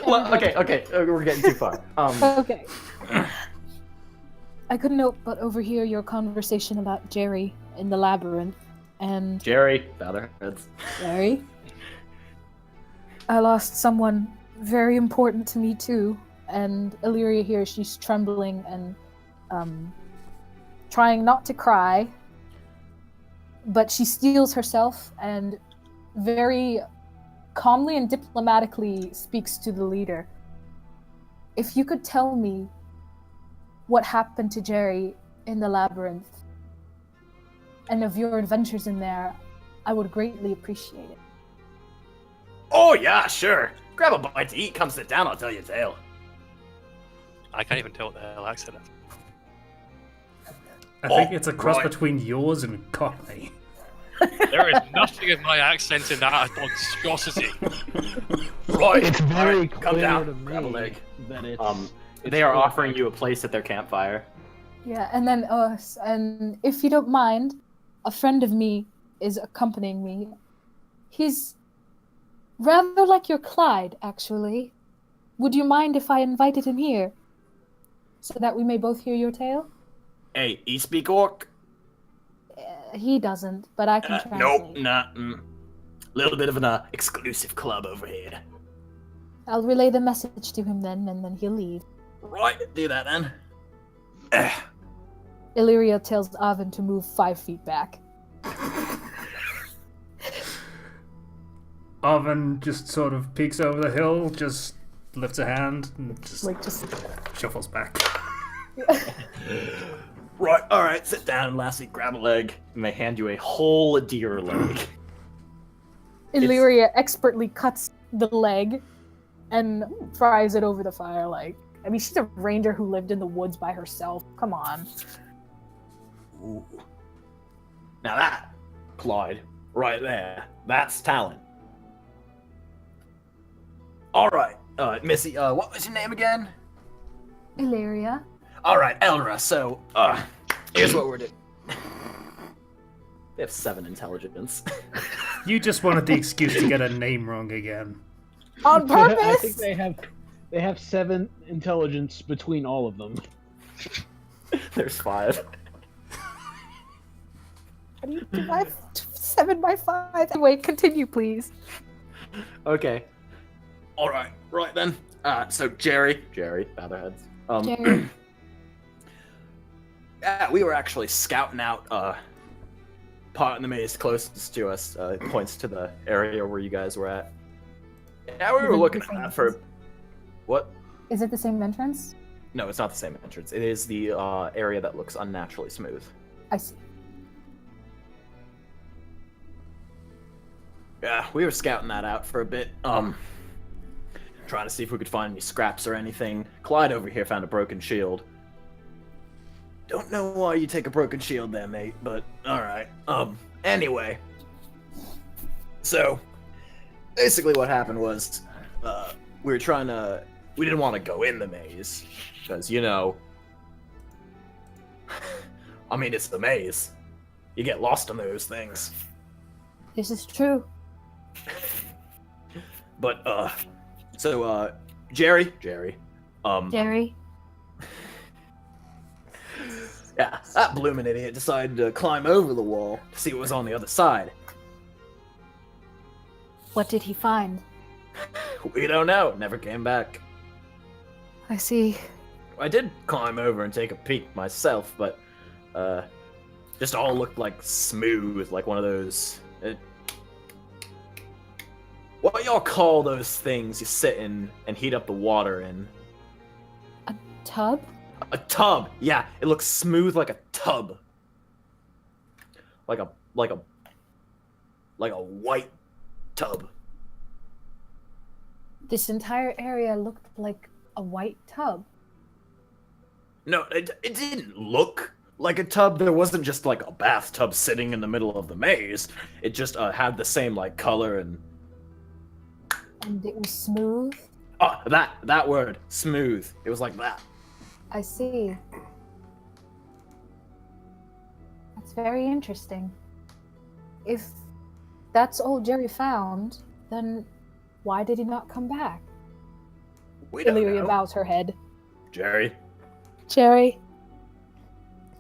Well, okay, we're getting too far. Okay. I couldn't help but overhear your conversation about Jerry in the labyrinth, and Jerry, bow their heads. Jerry. I lost someone very important to me too, and Illyria here, she's trembling and trying not to cry, but she steels herself and very calmly and diplomatically speaks to the leader. If you could tell me what happened to Jerry in the labyrinth and of your adventures in there, I would greatly appreciate it. Oh yeah, sure. Grab a bite to eat, come sit down, I'll tell you a tale. I can't even tell what the hell accent is. I think Oh, it's a cross right. between yours and Cockney. There is nothing in my accent in that monstrosity. Right. It's very Alright, come clear down, to grab a me leg. that it's. They are offering you a place at their campfire. Yeah, and then and if you don't mind, a friend of me is accompanying me. He's rather like your Clyde, actually. Would you mind if I invited him here? So that we may both hear your tale? Hey, you speak orc? He doesn't, but I can translate. Nope, nah. Little bit of an exclusive club over here. I'll relay the message to him then, and then he'll leave. Right, do that then. Illyria tells Avin to move 5 feet back. Arvin just sort of peeks over the hill, just lifts a hand, and just shuffles back. Right, alright, sit down, lassie, grab a leg, and they hand you a whole deer leg. Illyria expertly cuts the leg and fries it over the fire. Like, I mean, she's a ranger who lived in the woods by herself. Come on. Ooh. Now that, Clyde, right there, that's talent. Alright, Missy, what was your name again? Illyria. Alright, Elra, so, here's what we're doing. They have 7 intelligence. You just wanted the excuse to get a name wrong again. On I think purpose? they have 7 intelligence between all of them. There's 5. How do you divide 7 by 5? Anyway, continue, please. Okay. Alright, right then. So Jerry, bow their heads. Jerry. Yeah, we were actually scouting out part in the maze closest to us. Points to the area where you guys were at. Yeah, we were looking at that for. What? Is it the same entrance? No, it's not the same entrance. It is the area that looks unnaturally smooth. I see. Yeah, we were scouting that out for a bit. Trying to see if we could find any scraps or anything. Clyde over here found a broken shield. Don't know why you take a broken shield there, mate, but alright. Anyway. So, basically what happened was, we were trying to... We didn't want to go in the maze, because, you know... I mean, it's the maze. You get lost in those things. This is true. But, so, Jerry? Jerry. Yeah, that bloomin' idiot decided to climb over the wall to see what was on the other side. What did he find? We don't know. Never came back. I see. I did climb over and take a peek myself, but, just all looked like smooth, like one of those... what y'all call those things you sit in and heat up the water in? Tub? A tub. Yeah, it looks smooth like a tub. Like a white tub. This entire area looked like a white tub. No, it didn't look like a tub. There wasn't just like a bathtub sitting in the middle of the maze. It just had the same like color and And it was smooth? Oh, that word, smooth. It was like that. I see. That's very interesting. If that's all Jerry found, then why did he not come back? We don't Illyria know. bows her head. Jerry. Jerry,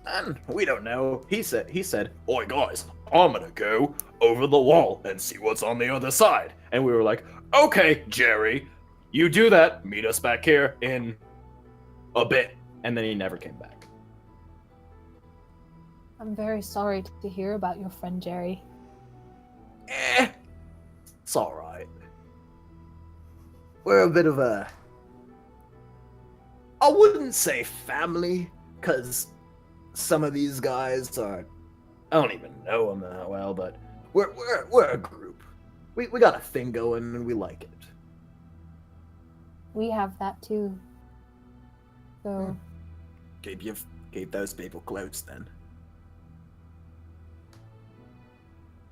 And we don't know. He said, "Oi guys, I'm gonna go over the wall and see what's on the other side." And we were like, "Okay, Jerry, you do that. Meet us back here in a bit." And then he never came back. I'm very sorry to hear about your friend Jerry. It's all right. We're a bit of a, I wouldn't say family, because some of these guys are, I don't even know them that well, but we're a group. We got a thing going and we like it. We have that too. So, Keep those people close then.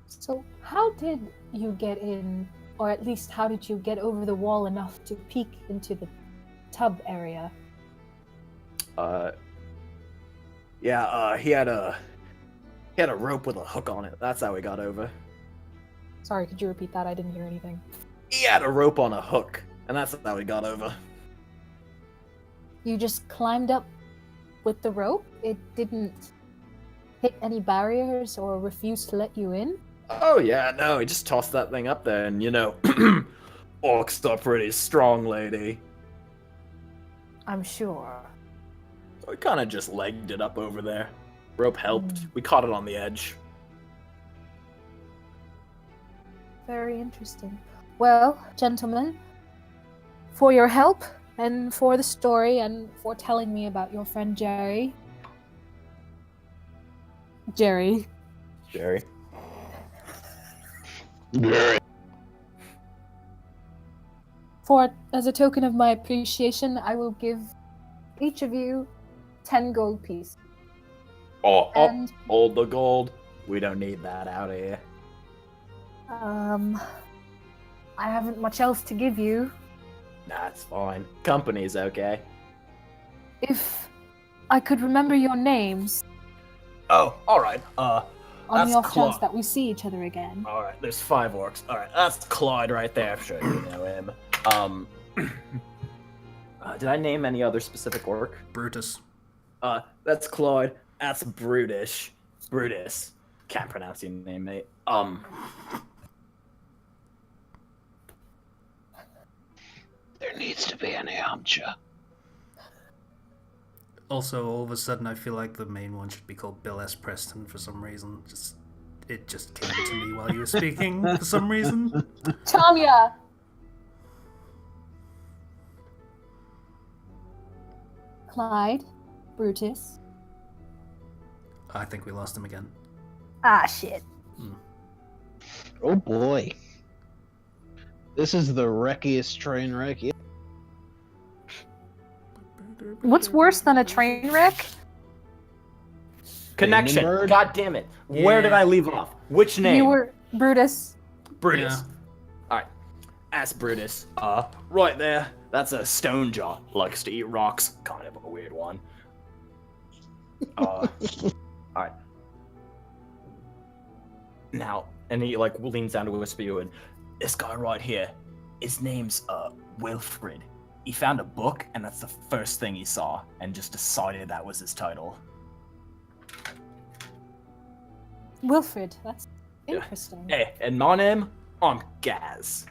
so how did you get in, or at least how did you get over the wall enough to peek into the tub area? He had a rope with a hook on it. That's how we got over. sorry, could you repeat that? I didn't hear anything. He had a rope on a hook, and that's how we got over. You just climbed up with the rope? It didn't hit any barriers or refuse to let you in? Oh yeah, no, he just tossed that thing up there, and orcs are pretty strong, lady. I'm sure. So we kind of just legged it up over there. Rope helped. We caught it on the edge. Very interesting. Well, gentlemen, for your help and for the story and for telling me about your friend Jerry. Jerry, Jerry. As a token of my appreciation, I will give each of you 10 gold pieces. And Hold the gold. We don't need that out of here. I haven't much else to give you. Nah, it's fine. Company's okay. If I could remember your names Oh, alright. on That's the off chance Claw. that we see each other again. Alright, there's 5 orcs. Alright, that's Clyde right there. I'm sure you know him. Did I name any other specific orc? Brutus. That's Clyde. That's Brutus. Brutus. Can't pronounce your name, mate. There needs to be an Yamcha. Also, all of a sudden, I feel like the main one should be called Bill S. Preston for some reason. It just came to me while you were speaking for some reason. Tanya! Clyde, Brutus. I think we lost him again. Ah, shit. Oh boy. This is the wreckiest train wreck yet. What's worse than a train wreck? Connection. Hindenburg? God damn it. Where did Yeah. I leave off? Which name? You were Brutus. Brutus. Alright. That's Brutus. Right there. That's a stone jaw. Likes to eat rocks. Kind of a weird one. Alright. Now, and he leans down to whisper you, and this guy right here, his name's Wilfred. He found a book, and that's the first thing he saw, and just decided that was his title. Wilfred. That's Yeah. interesting. Hey, and my name, I'm Gaz.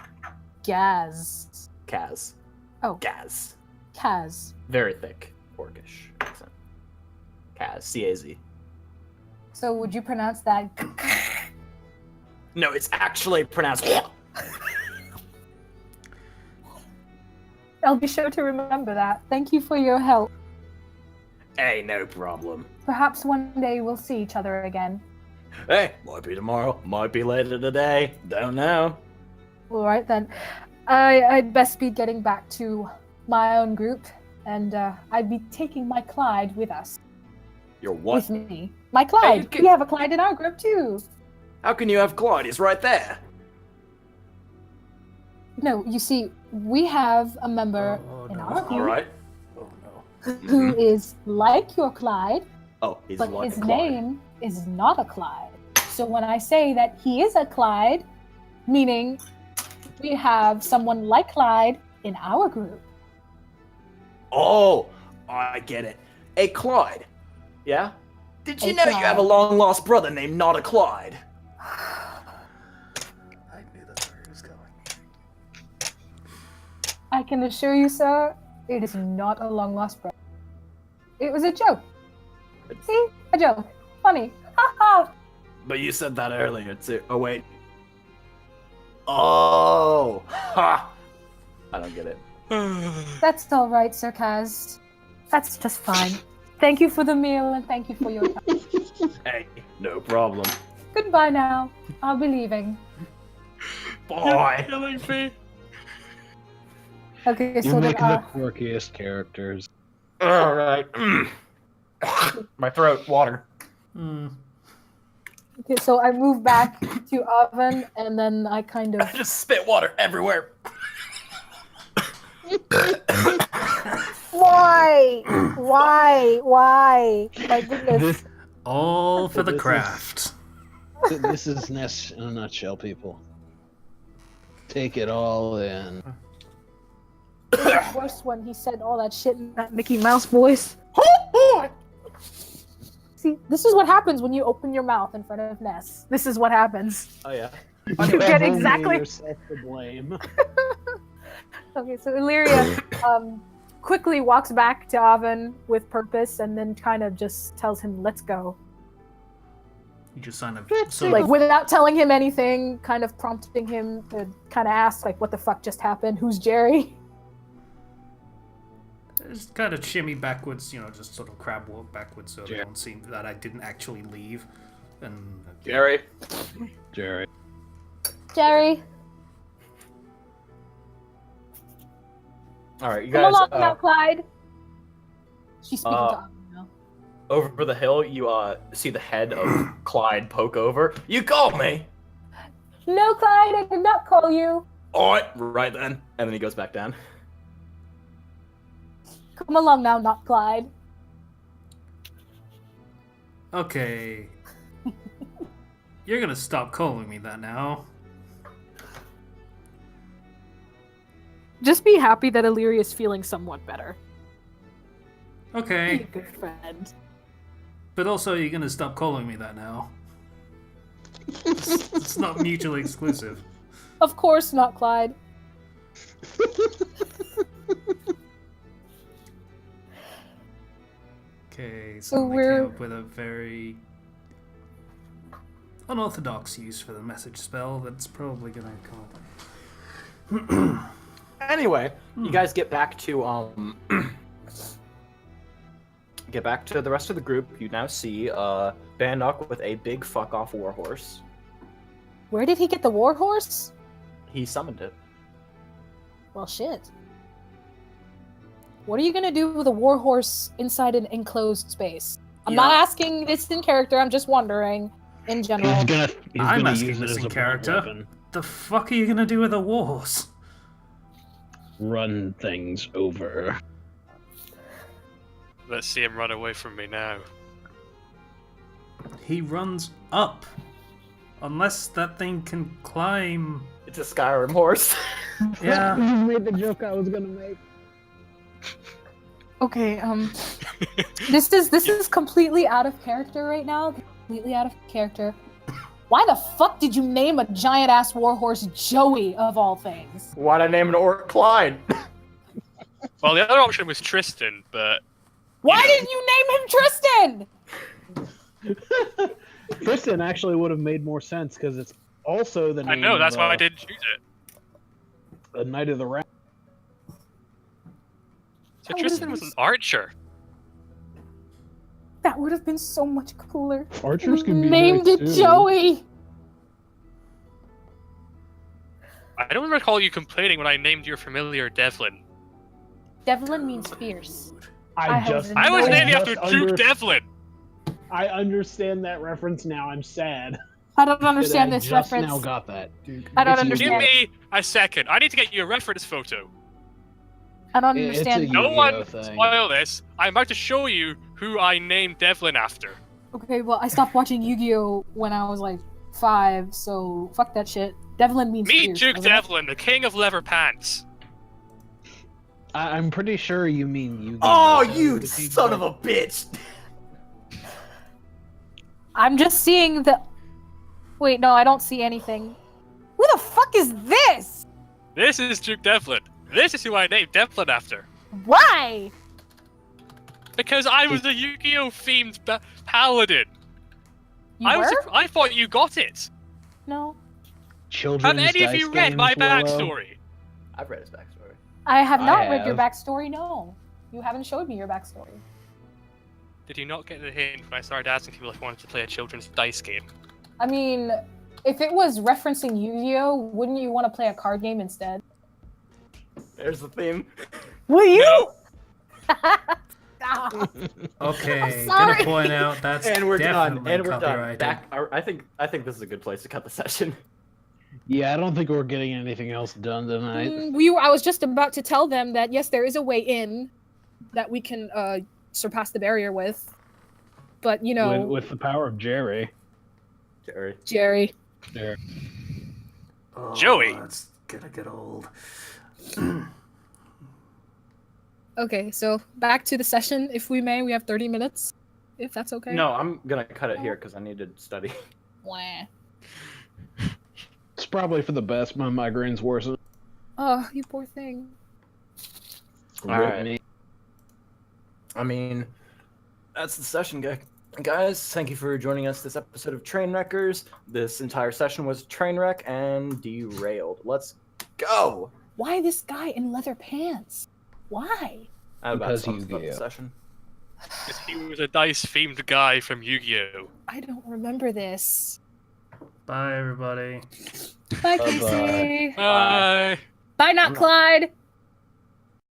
Gaz. Kaz. Oh. Gaz. Kaz. Very thick, orcish accent. Kaz. C-A-Z. So would you pronounce that? No, it's actually pronounced. I'll be sure to remember that. Thank you for your help. Hey, no problem. Perhaps one day we'll see each other again. Hey, might be tomorrow, might be later today. Don't know. All right then. I'd best be getting back to my own group, and I'd be taking my Clyde with us. You're what? With me. My Clyde! can- We have a Clyde in our group too! How can you have Claude? He's right there. No, you see, we have a member in our All group right. Oh no. who is like your Clyde, Oh, he's but like his a Clyde. name is not a Clyde. So when I say that he is a Clyde, meaning we have someone like Clyde in our group. Oh, I get it. A Clyde. Yeah? Did you A know you have a Clyde. long lost brother named Not a Clyde? I knew that's where he was going. I can assure you, sir, it is not a long lost brother. It was a joke. See? A joke. Funny. Ha ha! But you said that earlier too. Oh wait. Oh, ha! I don't get it. That's all right, Sir Kaz. That's just fine. Thank you for the meal and thank you for your time. Hey, no problem. Goodbye now. I'll be leaving. Boy. Killing me. Okay, You so make then, the quirkiest characters. All right. My throat, water. okay, so I move back to Oven and then I kind of Just spit water everywhere. Why? Why? My goodness. This, All for the This is- craft. this is Ness in a nutshell, people. Take it all in. It was worse when he said all that shit in that Mickey Mouse voice. See, this is what happens when you open your mouth in front of Ness. This is what happens. Oh yeah. You have get only exactly. yourself to blame. Okay, so Illyria quickly walks back to Oven with purpose and then kind of just tells him, let's go. You just kind of Like, without telling him anything, kind of prompting him to kind of ask, like, what the fuck just happened? Who's Jerry? just kind of shimmy backwards, just sort of crab walk backwards so they Yeah. don't see that I didn't actually leave. And Jerry. Jerry. Jerry, All right, you come guys. along now, Clyde. She's speaking to Oven now. Over the hill, you see the head of Clyde poke over. You called me. No, Clyde, I did not call you. All right then. And then he goes back down. Come along now, not Clyde. okay, you're gonna stop calling me that now. Just be happy that Illyria is feeling somewhat better. Be a Okay, good friend. but also you're gonna stop calling me that now. It's not mutually exclusive. Of course not, Clyde. Okay, So so I we're- came up with a very unorthodox use for the message spell that's probably gonna come up. Anyway, you guys get back to get back to the rest of the group. You now see Bandok with a big fuck off warhorse. Where did he get the warhorse? He summoned it. Well, shit. What are you gonna do with a warhorse inside an enclosed space? I'm not asking this in character, I'm just wondering in general. He's gonna I'm asking use it this as in a blunt character. weapon. The fuck are you gonna do with a warhorse? Run things over. Let's see him run away from me now. He runs up. Unless that thing can climb. It's a Skyrim horse. Yeah. You made the joke I was gonna make. Okay, this is completely out of character right now. Completely out of character. Why the fuck did you name a giant ass warhorse Joey of all things? Why'd I name an orc Clyde? Well, the other option was Tristan, but Why didn't you name him Tristan? Tristan actually would have made more sense because it's also the name I know that's of, why I didn't choose it. the Knight of the Round. So That Tristan would've was been an archer. That would have been so much cooler. Archers can be Named nice, it too. Joey. I don't recall you complaining when I named your familiar Devlin. Devlin means fierce. I I just have I was I named just after Duke Devlin. I understand that reference now. I'm sad. I don't understand I this just reference. now got that. I don't It's understand. Give me a second. I need to get you a reference photo. I don't It's a understand. No Yu-Gi-Oh one thing. spoil this. I'm about to show you who I named Devlin after. Okay, well, I stopped watching Yu-Gi-Oh when I was like 5, so fuck that shit. Devlin means Meet fierce, Duke doesn't it? Devlin, the king of leather pants. I'm pretty sure you mean Yu-Gi-Oh. Oh, so you it seems son like- of a bitch! I'm just seeing the. Wait, no, I don't see anything. Who the fuck is this? This is Duke Devlin. This is who I named Devlin after. Why? Because I was a Yu-Gi-Oh themed paladin. You I were? I thought you got it. No, Children's Have any of dice you read games, my Willow? backstory? I've read his backstory. I have I not read your have. backstory. No, you haven't showed me your backstory. Did you not get the hint when I started asking people if they wanted to play a children's dice game? I mean, if it was referencing Yu-Gi-Oh, wouldn't you want to play a card game instead? There's the theme. Will you? No. Stop. Okay, I'm gonna sorry. point out that's And we're done. definitely And we're done. copyrighted. Back. I think this is a good place to cut the session. Yeah, I don't think we're getting anything else done tonight. I was just about to tell them that yes, there is a way in that we can surpass the barrier with, but you know, With the power of Jerry. Jerry. Jerry. There. Oh, Joey. That's gonna get old. Okay, so back to the session, if we may. We have 30 minutes, if that's okay. No, I'm gonna cut it here because I need to study. Wah. It's probably for the best. My migraine's worsen. Oh, you poor thing. Alright. I mean, that's the session, guys. Thank you for joining us this episode of Trainwreckers. This entire session was Trainwreck and derailed. Let's go. Why this guy in leather pants? Why? How about Because sums up the Yu-Gi-Oh. session? Because he was a dice-themed guy from Yu-Gi-Oh! I don't remember this. Bye, everybody. Bye, Bye-bye. Casey. Bye. Bye, not I'm not- Clyde.